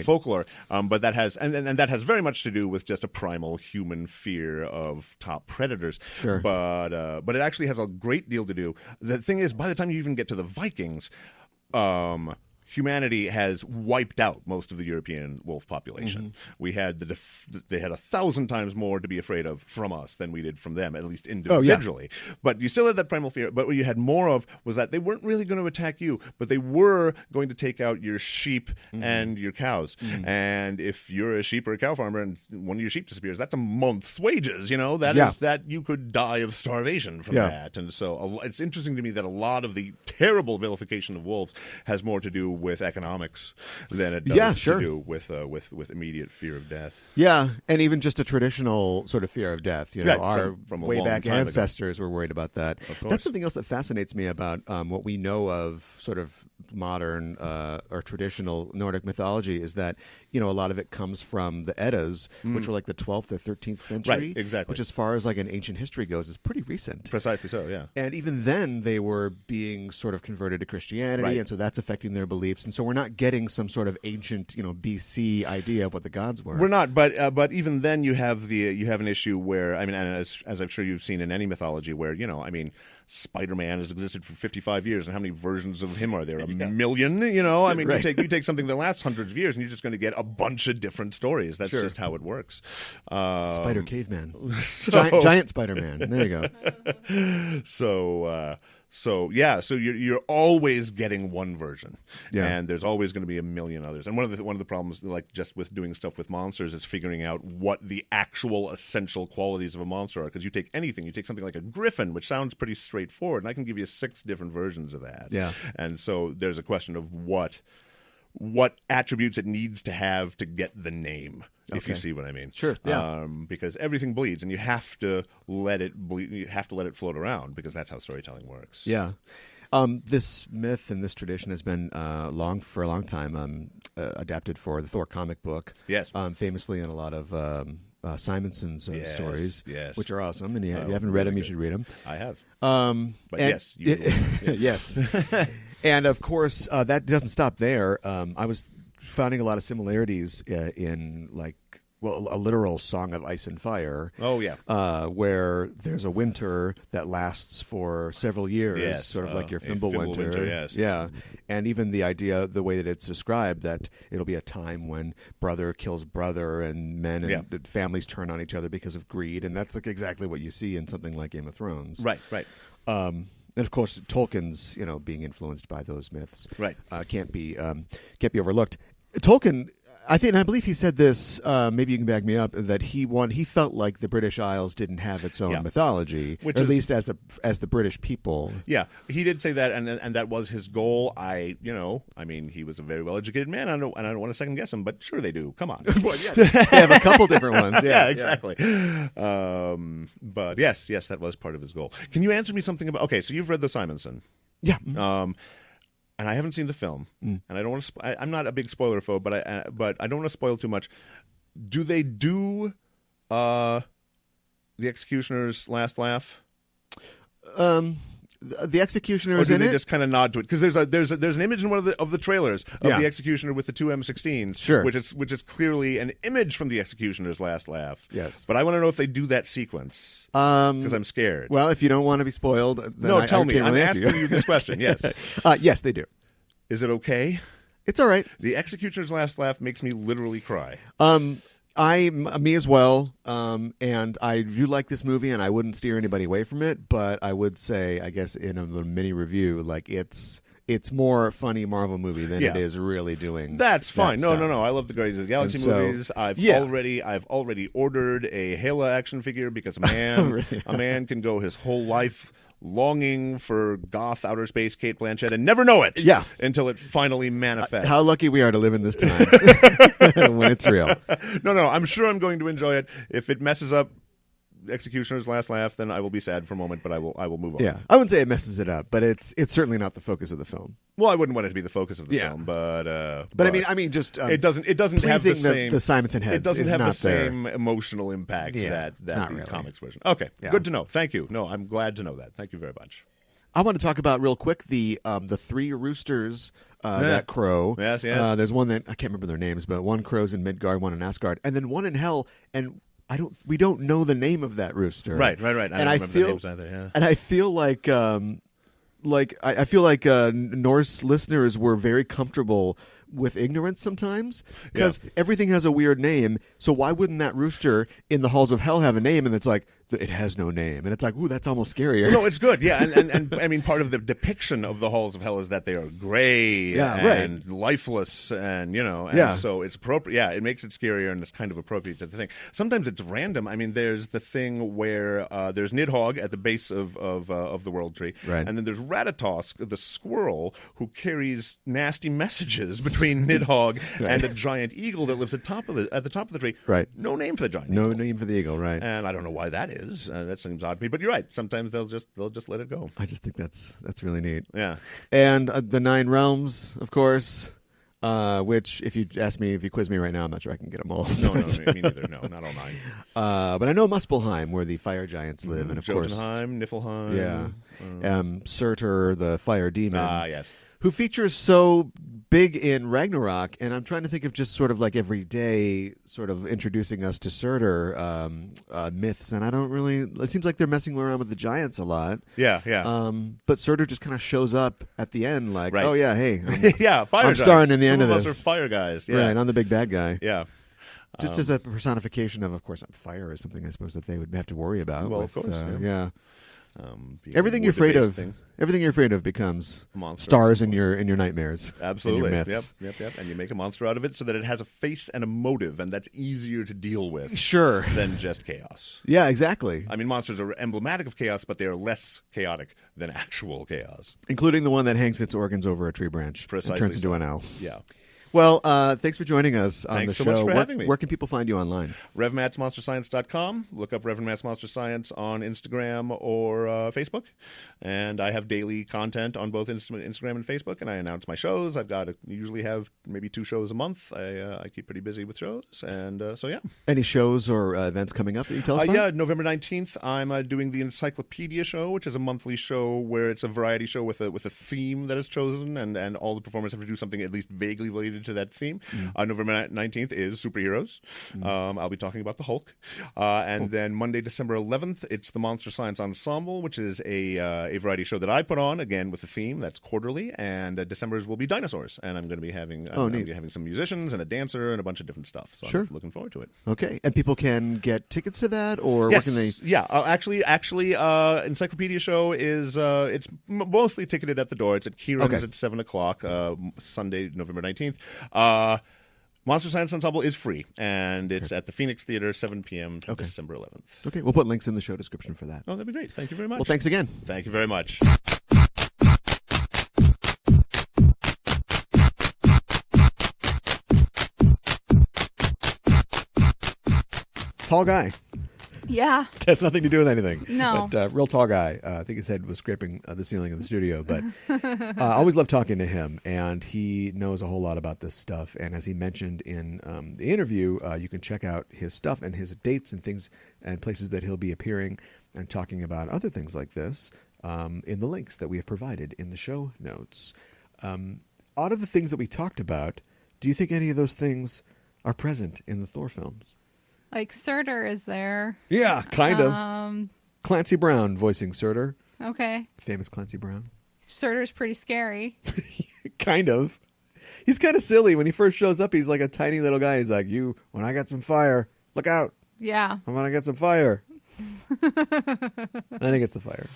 folklore. But that has and that has very much to do with just a primal human fear of top predators. Sure. But it actually has a great deal to do. The thing is, by the time you even get to the Vikings, humanity has wiped out most of the European wolf population. We had they had 1,000 times more to be afraid of from us than we did from them, at least individually. But you still had that primal fear. But what you had more of was that they weren't really going to attack you, but they were going to take out your sheep and your cows. And if you're a sheep or a cow farmer and one of your sheep disappears, that's a month's wages. That you could die of starvation from that. And so it's interesting to me that a lot of the terrible vilification of wolves has more to do with economics than it does to do with immediate fear of death. Yeah, and even just a traditional sort of fear of death. Our from way back ancestors were worried about that. That's something else that fascinates me about what we know of sort of modern or traditional Nordic mythology is that a lot of it comes from the Eddas, which were like the 12th or 13th century. Right, exactly. Which, as far as like an ancient history goes, is pretty recent. Precisely so, yeah. And even then, they were being sort of converted to Christianity, and so that's affecting their beliefs. And so we're not getting some sort of ancient, BC idea of what the gods were. We're not, but even then, you have an issue where and as I'm sure you've seen in any mythology, where Spider-Man has existed for 55 years, and how many versions of him are there? A million, you take something that lasts hundreds of years, and you're just going to get a bunch of different stories. That's just how it works. Spider Caveman, giant Spider-Man. There you go. So you're always getting one version, and there's always going to be a million others. And one of the problems, like just with doing stuff with monsters, is figuring out what the actual essential qualities of a monster are. Because you take something like a griffin, which sounds pretty straightforward, and I can give you 6 different versions of that. Yeah, and so there's a question of what attributes it needs to have to get the name. If you see what I mean. Sure. Yeah. Because everything bleeds, and you have to let it bleed. You have to let it float around, because that's how storytelling works. Yeah. This myth and this tradition has been for a long time adapted for the Thor comic book. Yes. Famously in a lot of Simonson's stories, which are awesome. And you haven't read them, you should read them. I have. But yes, you yes. And of course, that doesn't stop there. I was finding a lot of similarities in a literal Song of Ice and Fire. Oh, yeah. Where there's a winter that lasts for several years, sort of like your Fimbulwinter. Yes. Yeah. And even the idea, the way that it's described, that it'll be a time when brother kills brother and men and families turn on each other because of greed. And that's exactly what you see in something like Game of Thrones. Right. And of course, Tolkien's, being influenced by those myths, right, can't be overlooked. Tolkien, I believe he said this, maybe you can back me up, that he felt like the British Isles didn't have its own mythology, or at least as the British people. Yeah, he did say that, and that was his goal. He was a very well-educated man, and I don't want to second guess him, but sure they do. Come on. Well, yeah, they have a couple different ones. Yeah, exactly. But yes, that was part of his goal. Can you answer me something about... Okay, so you've read the Simonson. Yeah. And I haven't seen the film, and I don't want to. I'm not a big spoiler phobe, but I don't want to spoil too much. Do they do the Executioner's last laugh? The Executioner is in it. Or do they just kind of nod to it? Because there's an image in one of the trailers of the Executioner with the two M16s, sure, which is clearly an image from the Executioner's last laugh. Yes, but I want to know if they do that sequence because I'm scared. Well, if you don't want to be spoiled, then tell me. I'm asking you this question. Yes, yes, they do. Is it okay? It's all right. The Executioner's last laugh makes me literally cry. Me as well, and I do like this movie, and I wouldn't steer anybody away from it. But I would say, I guess, in a little mini review, like it's more funny Marvel movie than it is really doing. That's fine. That No. I love the Guardians of the Galaxy movies. I've already ordered a Hela action figure because a man can go his whole life longing for goth outer space Cate Blanchett and never know it until it finally manifests. How lucky we are to live in this time when it's real. No, I'm sure I'm going to enjoy it. If it messes up Executioner's last laugh, then I will be sad for a moment, but I will move on. Yeah, I wouldn't say it messes it up, but it's certainly not the focus of the film. Well, I wouldn't want it to be the focus of the film, but I mean, just it doesn't have the same the Simonson heads. It doesn't have not the same emotional impact that the really. comics version. Okay, good to know. Thank you. No, I'm glad to know that. Thank you very much. I want to talk about real quick the three roosters that crow. Yes. There's one that I can't remember their names, but one crows in Midgard, one in Asgard, and then one in Hell. And we don't know the name of that rooster. Right. I don't remember the names either. Yeah. And I feel like I feel like Norse listeners were very comfortable with ignorance sometimes because everything has a weird name. So why wouldn't that rooster in the halls of hell have a name? And it's like it has no name, and it's like, ooh, that's almost scarier. No, it's good, yeah, and I mean, part of the depiction of the halls of hell is that they are gray and lifeless, and so it's appropriate. Yeah, it makes it scarier, and it's kind of appropriate to the thing. Sometimes it's random. I mean, there's the thing where there's Nidhogg at the base of the World Tree, right, and then there's Ratatosk, the squirrel, who carries nasty messages between Nidhogg and a giant eagle that lives at the top of the tree. Right, no name for the giant. No eagle. name for the eagle. Right, and I don't know why that is. That seems odd to me, but you're right. Sometimes they'll just let it go. I just think that's really neat. Yeah, and the Nine Realms, of course. Which, if you quiz me right now, I'm not sure I can get them all. No, me neither. No, not all nine. But I know Muspelheim, where the fire giants live, and of course Jotunheim, Niflheim. Yeah, Surtur, the fire demon. Yes. Who features so big in Ragnarok, and I'm trying to think of just sort of like every day sort of introducing us to Surtur myths, and I don't really... It seems like they're messing around with the giants a lot. Yeah. But Surtur just kind of shows up at the end like, right. Oh yeah, hey. Fire I'm starring in the end of this. Some of us are fire guys. Yeah. Right, I'm the big bad guy. Yeah. Just as a personification of course, fire is something I suppose that they would have to worry about. Well, of course, yeah. Everything you're afraid of becomes stars in your nightmares. Absolutely. In your myths. Yep. And you make a monster out of it so that it has a face and a motive, and that's easier to deal with. Sure. Than just chaos. Yeah, exactly. I mean, monsters are emblematic of chaos, but they are less chaotic than actual chaos. Including the one that hangs its organs over a tree branch Precisely and turns into an owl. Yeah. Well, thanks for joining us on the show. Thanks so much for having me. Where can people find you online? RevMattsMonsterScience.com. Look up Reverend Matt's Monster Science on Instagram or Facebook. And I have daily content on both Instagram and Facebook, and I announce my shows. Usually have maybe 2 shows a month. I keep pretty busy with shows, and so yeah. Any shows or events coming up that you tell us about? Yeah, November 19th, I'm doing the Encyclopedia Show, which is a monthly show where it's a variety show with a theme that is chosen, and all the performers have to do something at least vaguely related to that theme. November 19th is superheroes. I'll be talking about the Hulk. And then Monday, December 11th, it's the Monster Science Ensemble, which is a variety show that I put on, again, with a theme that's quarterly. And December's will be dinosaurs. And I'm going to be having some musicians and a dancer and a bunch of different stuff. So I'm looking forward to it. Okay. And people can get tickets to that? Or yes. What can they... Yeah. Actually, Encyclopedia Show is it's mostly ticketed at the door. It's at Kieran's at 7 o'clock, Sunday, November 19th. Monster Science Ensemble is free, and it's at the Phoenix Theater, 7 p.m. December 11th. Okay, we'll put links in the show description for that. Oh, that'd be great. Thank you very much. Well, thanks again. Thank you very much. Tall guy. Yeah. Has nothing to do with anything. No. But real tall guy. I think his head was scraping the ceiling of the studio. But I always love talking to him, and he knows a whole lot about this stuff. And as he mentioned in the interview, you can check out his stuff and his dates and things and places that he'll be appearing and talking about other things like this in the links that we have provided in the show notes. Out of the things that we talked about, do you think any of those things are present in the Thor films? Like Surtur is there. Yeah, kind of. Clancy Brown voicing Surtur. Okay. Famous Clancy Brown. Surtur's pretty scary. Kind of. He's kind of silly. When he first shows up, he's like a tiny little guy. He's like, when I got some fire, look out. Yeah. I'm going to get some fire. And he gets the fire.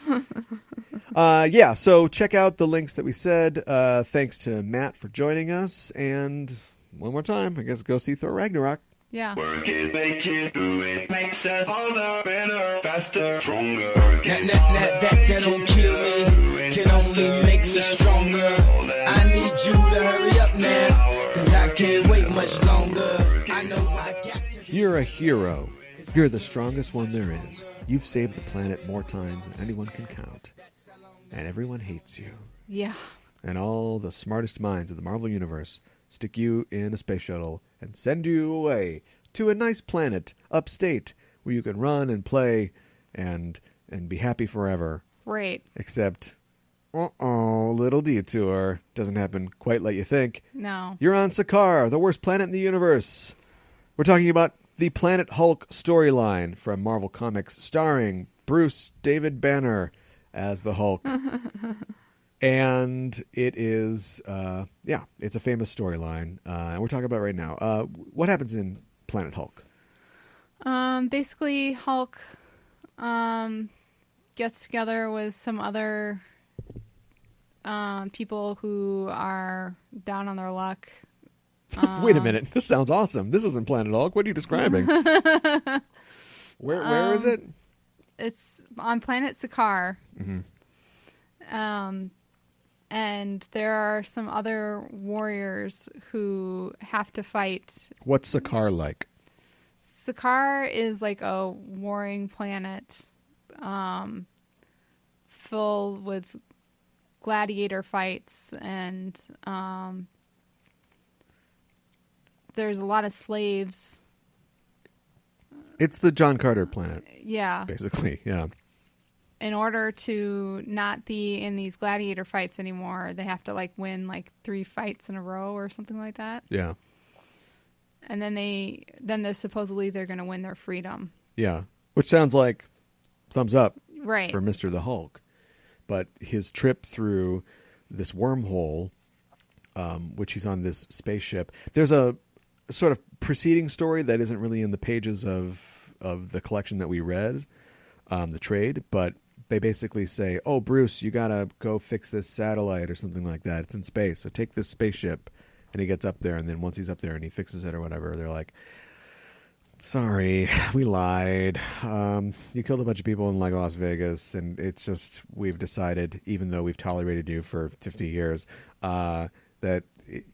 Yeah, so check out the links that we said. Thanks to Matt for joining us. And one more time, I guess go see Thor Ragnarok. Yeah. Work it, make it, do it. Makes us harder, better, faster, stronger. That don't kill me. Can only make us stronger. I need you to hurry up now, cause I can't wait much longer. I know I got to. You're a hero. You're the strongest one there is. You've saved the planet more times than anyone can count. And everyone hates you. Yeah. And all the smartest minds of the Marvel Universe stick you in a space shuttle and send you away to a nice planet upstate where you can run and play and be happy forever. Right. Except, little detour. Doesn't happen quite like you think. No. You're on Sakaar, the worst planet in the universe. We're talking about the Planet Hulk storyline from Marvel Comics, starring Bruce David Banner as the Hulk. And it is, it's a famous storyline. And we're talking about it right now. What happens in Planet Hulk? Basically, Hulk gets together with some other people who are down on their luck. Wait a minute. This sounds awesome. This isn't Planet Hulk. What are you describing? Where is it? It's on planet Sakaar. Mm-hmm. And there are some other warriors who have to fight. What's Sakaar like? Sakaar is like a warring planet filled with gladiator fights, and there's a lot of slaves. It's the John Carter planet. Yeah. Basically, yeah. In order to not be in these gladiator fights anymore, they have to win 3 fights in a row or something like that. Yeah. And then they're supposedly they're going to win their freedom. Yeah. Which sounds like thumbs up right. for Mr. the Hulk. But his trip through this wormhole, which he's on this spaceship, there's a sort of preceding story that isn't really in the pages of the collection that we read, the trade, but they basically say, oh, Bruce, you got to go fix this satellite or something like that. It's in space. So take this spaceship. And he gets up there, and then once he's up there and he fixes it or whatever, they're like, sorry, we lied. You killed a bunch of people in Las Vegas, and it's just we've decided, even though we've tolerated you for 50 years, that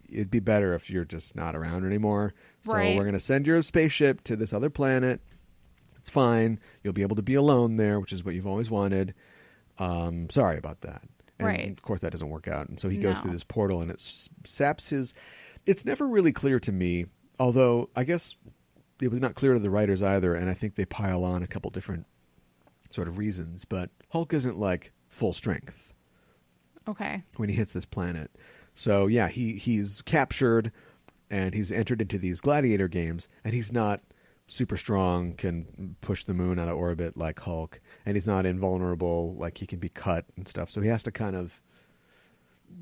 it'd be better if you're just not around anymore. So right. We're going to send your spaceship to this other planet. It's fine. You'll be able to be alone there, which is what you've always wanted. Sorry about that. And right. of course that doesn't work out. And so he goes through this portal, and it saps his... It's never really clear to me, although I guess it was not clear to the writers either, and I think they pile on a couple different sort of reasons. But Hulk isn't full strength. Okay. When he hits this planet. So yeah, he's captured, and he's entered into these gladiator games, and he's not super strong, can push the moon out of orbit like Hulk, and he's not invulnerable, he can be cut and stuff. So he has to kind of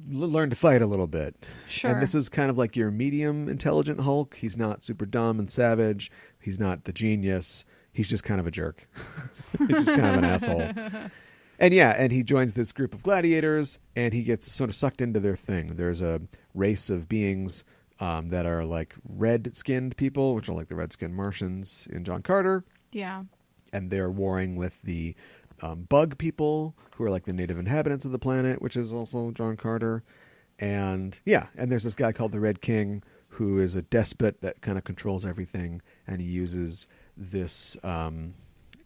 learn to fight a little bit. Sure. And this is kind of like your medium intelligent Hulk. He's not super dumb and savage. He's not the genius. He's just kind of a jerk. He's just kind of an asshole. And he joins this group of gladiators, and he gets sort of sucked into their thing. There's a race of beings that are like red-skinned people, which are like the red-skinned Martians in John Carter. Yeah. And they're warring with the bug people, who are like the native inhabitants of the planet, which is also John Carter. And and there's this guy called the Red King, who is a despot that kind of controls everything, and he uses this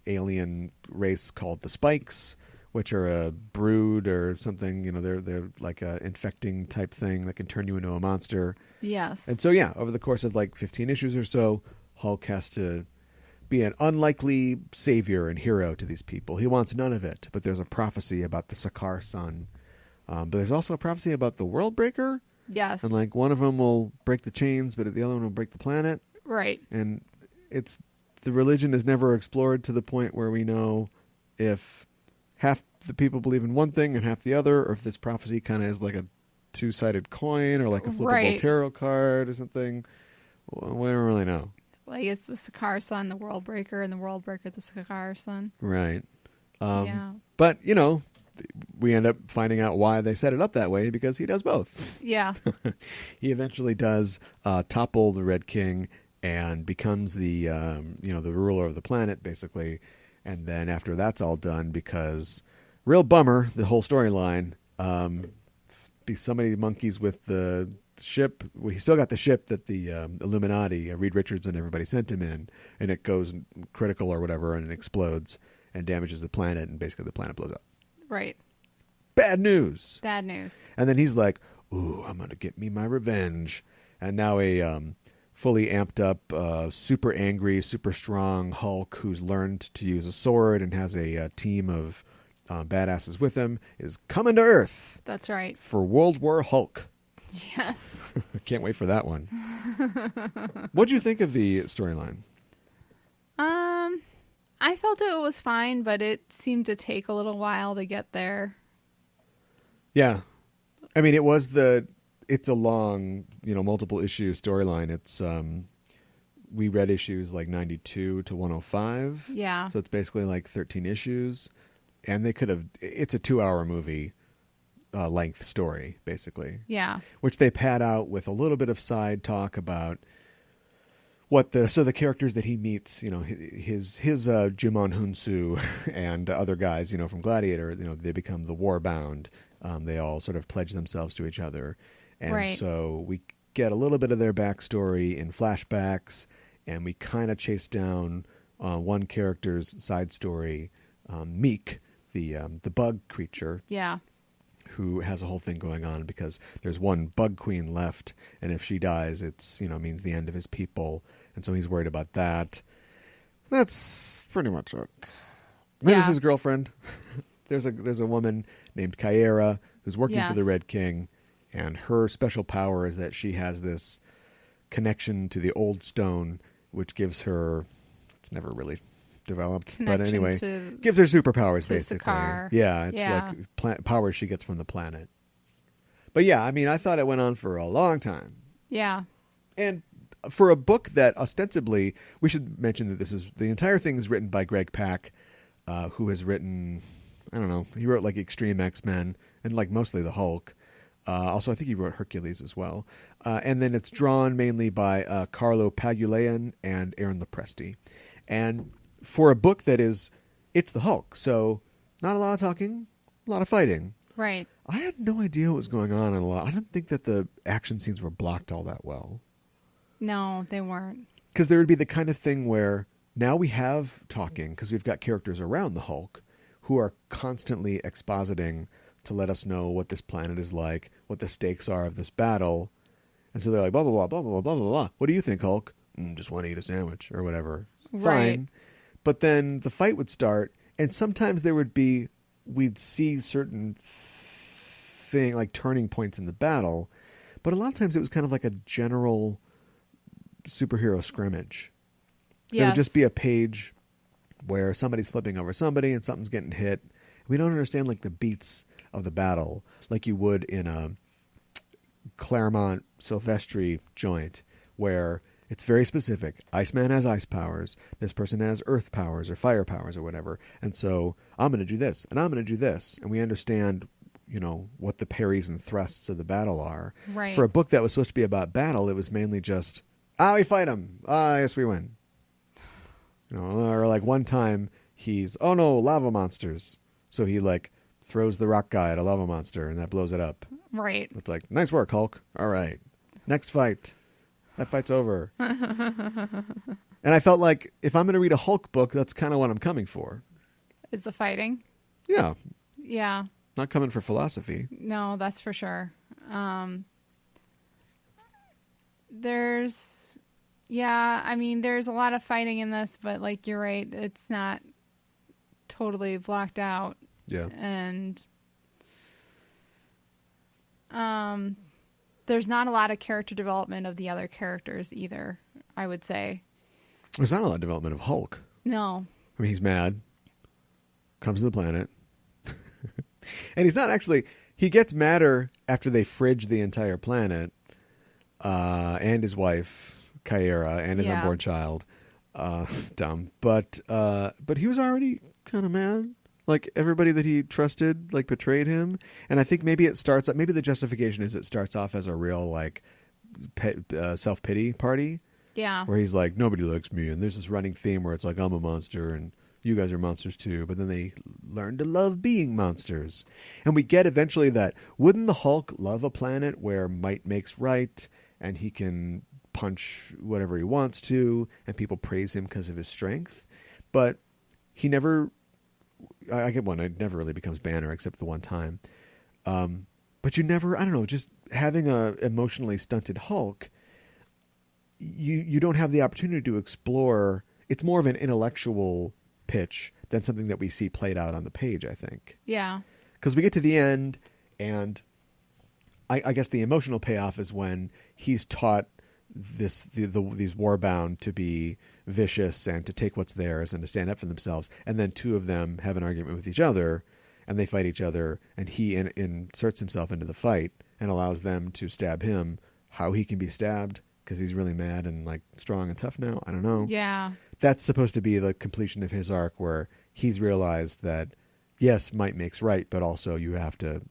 alien race called the Spikes, which are a brood or something. You know, they're like a infecting type thing that can turn you into a monster. Yes. And so over the course of like 15 issues or so, Hulk has to be an unlikely savior and hero to these people. He wants none of it, but there's a prophecy about the Sakaar sun. But there's also a prophecy about the World Breaker. Yes. And like one of them will break the chains, but the other one will break the planet. Right. And the religion is never explored to the point where we know if half the people believe in one thing and half the other, or if this prophecy kind of is like a two-sided coin or like a flippable tarot card or something. Well, we don't really know. Like, it's the Sakaar sun, the World Breaker, and the World Breaker, the Sakaar sun. Right. Yeah. But, we end up finding out why they set it up that way, because he does both. Yeah. He eventually does topple the Red King and becomes the the ruler of the planet, basically. And then after that's all done, because real bummer, the whole storyline, somebody monkeys with the ship. Well, he still got the ship that the Illuminati, Reed Richards and everybody sent him in, and it goes critical or whatever, and it explodes and damages the planet, and basically the planet blows up. Right. Bad news. Bad news. And then he's like, ooh, I'm going to get me my revenge. And now a fully amped up, super angry, super strong Hulk who's learned to use a sword and has a team of badasses with him is coming to Earth. That's right. For World War Hulk. Yes. Can't wait for that one. What'd you think of the storyline? I felt it was fine, but it seemed to take a little while to get there. Yeah. I mean, it's a long, multiple issue storyline. It's, we read issues like 92 to 105. Yeah. So it's basically like 13 issues. And it's a 2-hour movie length story, basically. Yeah. Which they pad out with a little bit of side talk about the characters that he meets, his Jimon Hunsu and other guys, from Gladiator, they become the Warbound. They all sort of pledge themselves to each other. And so we get a little bit of their backstory in flashbacks, and we kind of chase down one character's side story, Meek, the bug creature. Yeah. Who has a whole thing going on because there's one bug queen left, and if she dies, it's means the end of his people, and so he's worried about that. That's pretty much it. Then there's his girlfriend. There's a woman named Kyera who's working for the Red King, and her special power is that she has this connection to the old stone, which gives her. It's never really developed, but anyway, gives her superpowers basically. Sakaar. Yeah, it's like powers she gets from the planet. But yeah, I mean, I thought it went on for a long time. Yeah. And for a book that ostensibly, we should mention that the entire thing is written by Greg Pak, who has written, I don't know, he wrote like Extreme X-Men and like mostly the Hulk. Also, I think he wrote Hercules as well. And then it's drawn mainly by Carlo Pagulayan and Aaron Lopresti. And for a book that it's the Hulk, so not a lot of talking, a lot of fighting. Right. I had no idea what was going on in a lot. I don't think that the action scenes were blocked all that well. No, they weren't. Because there would be the kind of thing where now we have talking, because we've got characters around the Hulk who are constantly expositing to let us know what this planet is like, what the stakes are of this battle. And so they're like, blah, blah, blah, blah, blah, blah, blah, blah. What do you think, Hulk? Just want to eat a sandwich or whatever. Right. Fine. But then the fight would start, and sometimes we'd see certain like turning points in the battle, but a lot of times it was kind of like a general superhero scrimmage. Yes. There would just be a page where somebody's flipping over somebody and something's getting hit. We don't understand like the beats of the battle like you would in a Claremont Silvestri joint where it's very specific. Iceman has ice powers. This person has earth powers or fire powers or whatever. And so I'm going to do this and I'm going to do this. And we understand what the parries and thrusts of the battle are. Right. For a book that was supposed to be about battle, it was mainly just, we fight him. Yes, we win. Or like one time he's, oh no, lava monsters. So he like throws the rock guy at a lava monster and that blows it up. Right. It's like, nice work, Hulk. All right. Next fight. That fight's over. And I felt like if I'm going to read a Hulk book, that's kind of what I'm coming for. Is the fighting? Yeah. Yeah. Not coming for philosophy. No, that's for sure. There's a lot of fighting in this, but like you're right, it's not totally blocked out. Yeah. And there's not a lot of character development of the other characters either, I would say. There's not a lot of development of Hulk. No. I mean, he's mad. Comes to the planet. And he's not actually... He gets madder after they fridge the entire planet. And his wife, Kyera, and his unborn child. Dumb. But he was already kind of mad. Like, everybody that he trusted, like, betrayed him. And I think maybe maybe the justification is it starts off as a real, like, self-pity party. Yeah. Where he's like, nobody likes me. And there's this running theme where it's like, I'm a monster and you guys are monsters too. But then they learn to love being monsters. And we get eventually that, wouldn't the Hulk love a planet where might makes right and he can punch whatever he wants to and people praise him because of his strength? But he never... I get one. It never really becomes Banner except the one time. But you never, I don't know, just having a emotionally stunted Hulk, you don't have the opportunity to explore. It's more of an intellectual pitch than something that we see played out on the page, I think. Yeah. Because we get to the end, and I guess the emotional payoff is when he's taught these warbound to be vicious and to take what's theirs and to stand up for themselves, and then two of them have an argument with each other and they fight each other, and he inserts himself into the fight and allows them to stab him. How he can be stabbed because he's really mad and like strong and tough now, I don't know. Yeah. That's supposed to be the completion of his arc where he's realized that yes, might makes right, but also you have to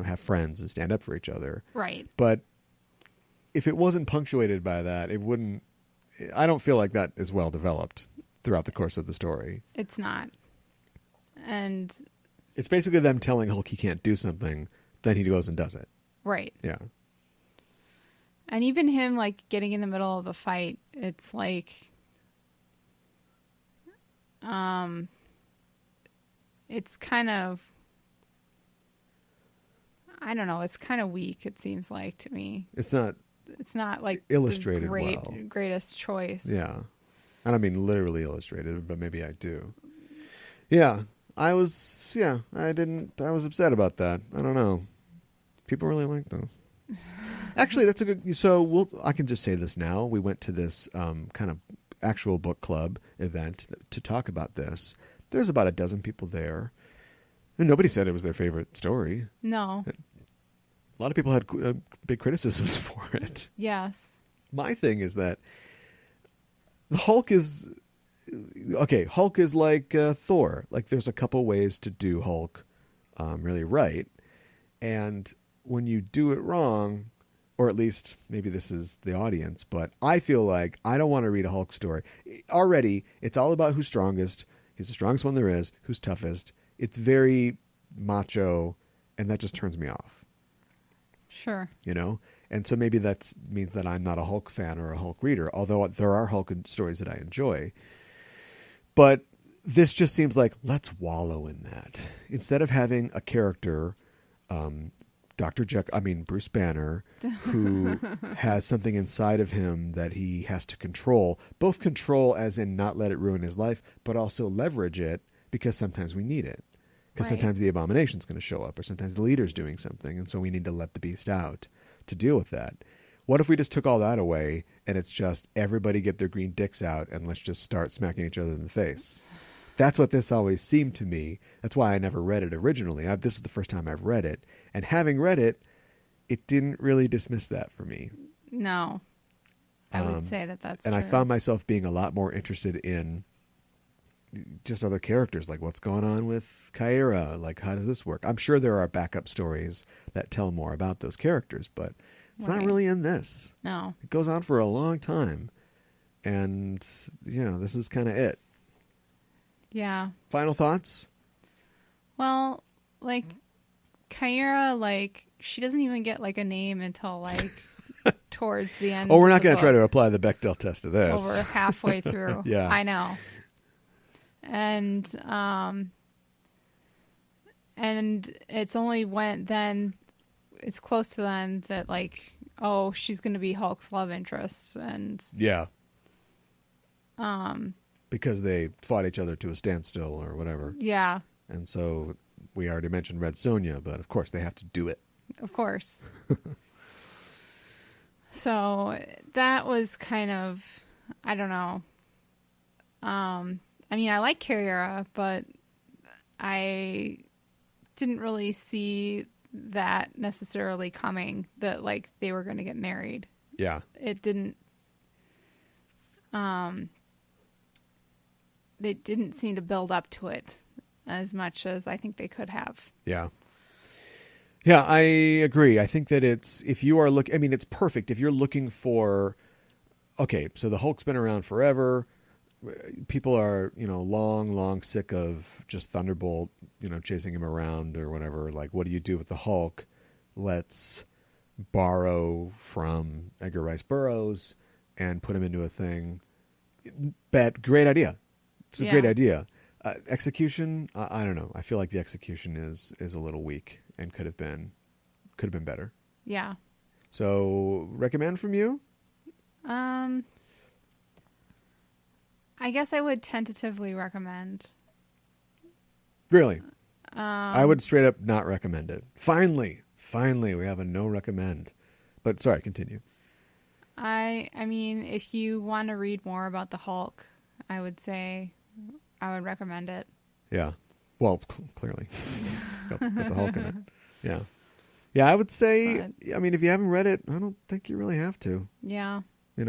have friends and stand up for each other. Right. But if it wasn't punctuated by that, it wouldn't... I don't feel like that is well developed throughout the course of the story. It's not. And... It's basically them telling Hulk he can't do something, then he goes and does it. Right. Yeah. And even him, like, getting in the middle of the fight, it's like... It's kind of... I don't know. It's kind of weak, it seems like, to me. It's not like illustrated the greatest choice. Yeah. I don't mean literally illustrated, but maybe I do. Yeah. I was upset about that. I don't know. People really like those. Actually, that's a good... So I can just say this now. We went to this kind of actual book club event to talk about this. There's about a dozen people there. And nobody said it was their favorite story. No. A lot of people had big criticisms for it. Yes. My thing is that the Hulk is... Okay, Hulk is like Thor. Like, there's a couple ways to do Hulk really right. And when you do it wrong, or at least maybe this is the audience, but I feel like I don't want to read a Hulk story. Already, it's all about who's strongest. He's the strongest one there is. Who's toughest. It's very macho, and that just turns me off. Sure. And so maybe that means that I'm not a Hulk fan or a Hulk reader, although there are Hulk stories that I enjoy. But this just seems like, let's wallow in that. Instead of having a character, Bruce Banner, who has something inside of him that he has to control, both control as in not let it ruin his life, but also leverage it because sometimes we need it. Because sometimes the abomination's going to show up, or sometimes the leader's doing something, and so we need to let the beast out to deal with that. What if we just took all that away, and it's just everybody get their green dicks out, and let's just start smacking each other in the face? That's what this always seemed to me. That's why I never read it originally. This is the first time I've read it. And having read it, it didn't really dismiss that for me. No. I would say that's and true. I found myself being a lot more interested in just other characters, like what's going on with Kyra, like how does this work? I'm sure there are backup stories that tell more about those characters, but it's not really in this. No. It goes on for a long time, and this is kind of it. Yeah. Final thoughts? Well, like Kyra, like she doesn't even get like a name until like towards the end. Oh, we're not going to try to apply the Bechdel test to this. Over halfway through. Yeah, I know. And it's only it's close to then that like, oh, she's going to be Hulk's love interest, and yeah, because they fought each other to a standstill or whatever. Yeah. And so we already mentioned Red Sonja, but of course they have to do it. Of course. So that was kind of, I don't know. I mean, I like Kyra, but I didn't really see that necessarily coming, that like they were going to get married. Yeah. It didn't. They didn't seem to build up to it as much as I think they could have. Yeah. Yeah, I agree. I think that it's perfect if you're looking for, okay, so the Hulk's been around forever. People are, long sick of just Thunderbolt, chasing him around or whatever. Like, what do you do with the Hulk? Let's borrow from Edgar Rice Burroughs and put him into a thing. Great idea. It's a great idea. Execution, I don't know. I feel like the execution is a little weak and could have been better. Yeah. So, recommend from you? I guess I would tentatively recommend. Really? I would straight up not recommend it. Finally, we have a no recommend. But sorry, continue. I mean, if you want to read more about the Hulk, I would say I would recommend it. Yeah. Well, clearly. It's got the Hulk in it. Yeah. Yeah, I would say, I mean, if you haven't read it, I don't think you really have to. Yeah. I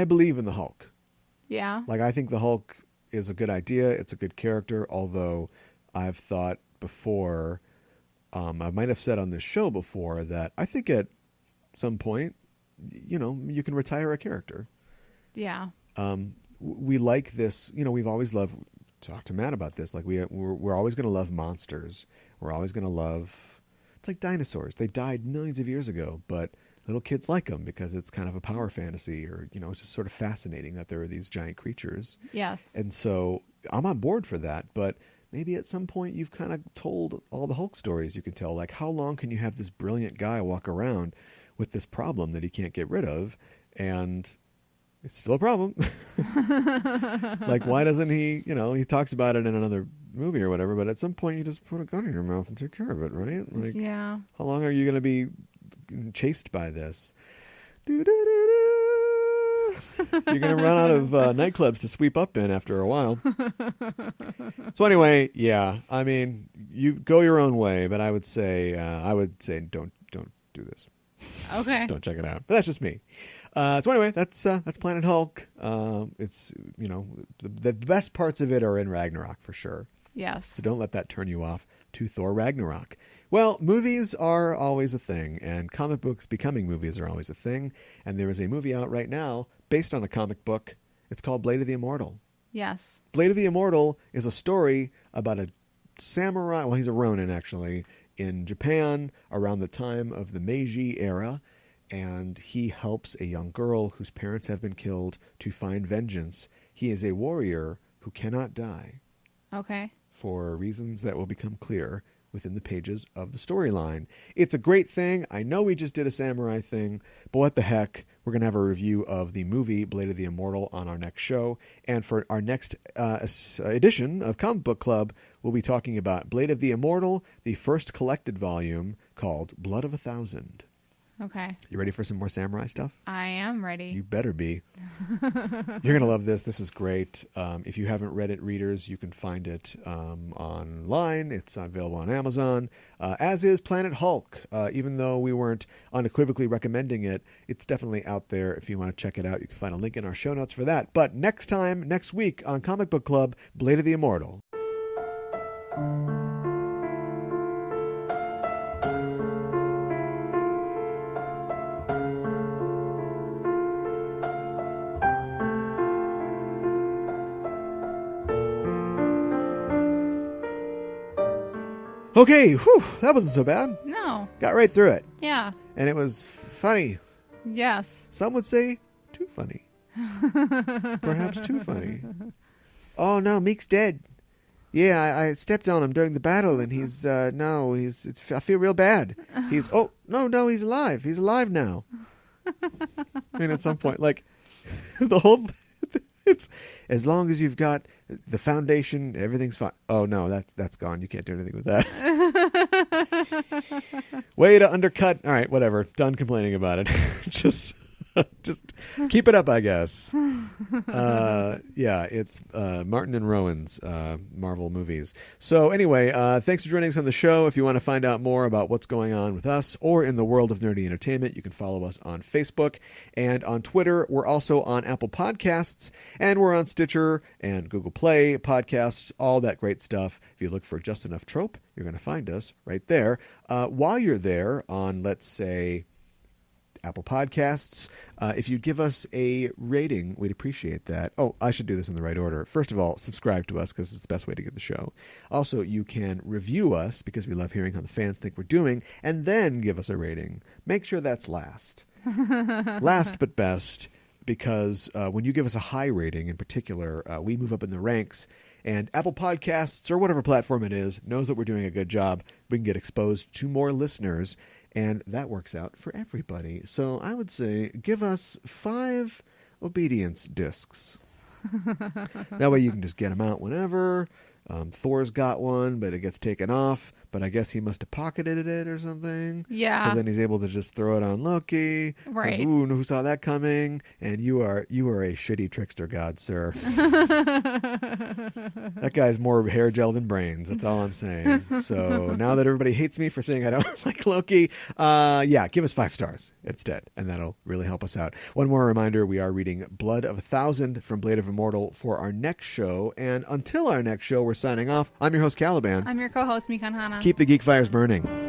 believe in the Hulk. Yeah. Like, I think the Hulk is a good idea. It's a good character, although I've thought before, I might have said on this show before that I think at some point, you can retire a character. Yeah. We like this, we've always loved, talk to Matt about this, like we're always going to love monsters. We're always going to love, it's like dinosaurs. They died millions of years ago, but little kids like them because it's kind of a power fantasy, or, it's just sort of fascinating that there are these giant creatures. Yes. And so I'm on board for that, but maybe at some point you've kind of told all the Hulk stories you can tell. Like, how long can you have this brilliant guy walk around with this problem that he can't get rid of? And it's still a problem. Like, why doesn't he, he talks about it in another movie or whatever, but at some point you just put a gun in your mouth and take care of it, right? Like, yeah. How long are you going to be chased by this? You're going to run out of nightclubs to sweep up in after a while. So anyway, yeah, I mean, you go your own way, but I would say don't do this. Okay. Don't check it out. But that's just me. So anyway, that's Planet Hulk. It's the best parts of it are in Ragnarok for sure. Yes. So don't let that turn you off to Thor Ragnarok. Well, movies are always a thing, and comic books becoming movies are always a thing. And there is a movie out right now based on a comic book. It's called Blade of the Immortal. Yes. Blade of the Immortal is a story about a samurai. Well, he's a Ronin, actually, in Japan around the time of the Meiji era. And he helps a young girl whose parents have been killed to find vengeance. He is a warrior who cannot die. Okay. For reasons that will become clear within the pages of the storyline. It's a great thing. I know we just did a samurai thing, but what the heck? We're going to have a review of the movie Blade of the Immortal on our next show. And for our next edition of Comic Book Club, we'll be talking about Blade of the Immortal, the first collected volume called Blood of 1,000. Okay. You ready for some more samurai stuff? I am ready. You better be. You're going to love this. This is great. If you haven't read it, readers, you can find it online. It's available on Amazon, as is Planet Hulk. Even though we weren't unequivocally recommending it, it's definitely out there. If you want to check it out, you can find a link in our show notes for that. But next week on Comic Book Club, Blade of the Immortal. Okay, whew, that wasn't so bad. No. Got right through it. Yeah. And it was funny. Yes. Some would say too funny. Perhaps too funny. Oh, no, Meek's dead. Yeah, I stepped on him during the battle, and he's, I feel real bad. He's he's alive. He's alive now. I mean, at some point, like, the whole... It's as long as you've got the foundation, everything's fine. Oh no, that's gone. You can't do anything with that. Way to undercut. All right, whatever. Done complaining about it. just keep it up, I guess. Yeah, it's Martin and Rowan's Marvel movies. So anyway, thanks for joining us on the show. If you want to find out more about what's going on with us or in the world of nerdy entertainment, you can follow us on Facebook and on Twitter. We're also on Apple Podcasts, and we're on Stitcher and Google Play Podcasts, all that great stuff. If you look for Just Enough Trope, you're going to find us right there. While you're there on, let's say, Apple Podcasts, if you'd give us a rating, we'd appreciate that. Oh, I should do this in the right order. First of all, subscribe to us because it's the best way to get the show. Also, you can review us because we love hearing how the fans think we're doing, and then give us a rating. Make sure that's last. Last but best, because when you give us a high rating in particular, we move up in the ranks, and Apple Podcasts, or whatever platform it is, knows that we're doing a good job. We can get exposed to more listeners, and that works out for everybody. So I would say give us 5 obedience discs. That way you can just get them out whenever. Thor's got one, but it gets taken off. But I guess he must have pocketed it or something. Yeah. Because then he's able to just throw it on Loki. Right. Ooh, who saw that coming? And you are a shitty trickster god, sir. That guy's more hair gel than brains. That's all I'm saying. So now that everybody hates me for saying I don't like Loki, give us 5 stars instead, and that'll really help us out. One more reminder, we are reading Blood of 1,000 from Blade of Immortal for our next show. And until our next show, we're signing off. I'm your host, Caliban. I'm your co-host, Mika and Hannah. Keep the geek fires burning.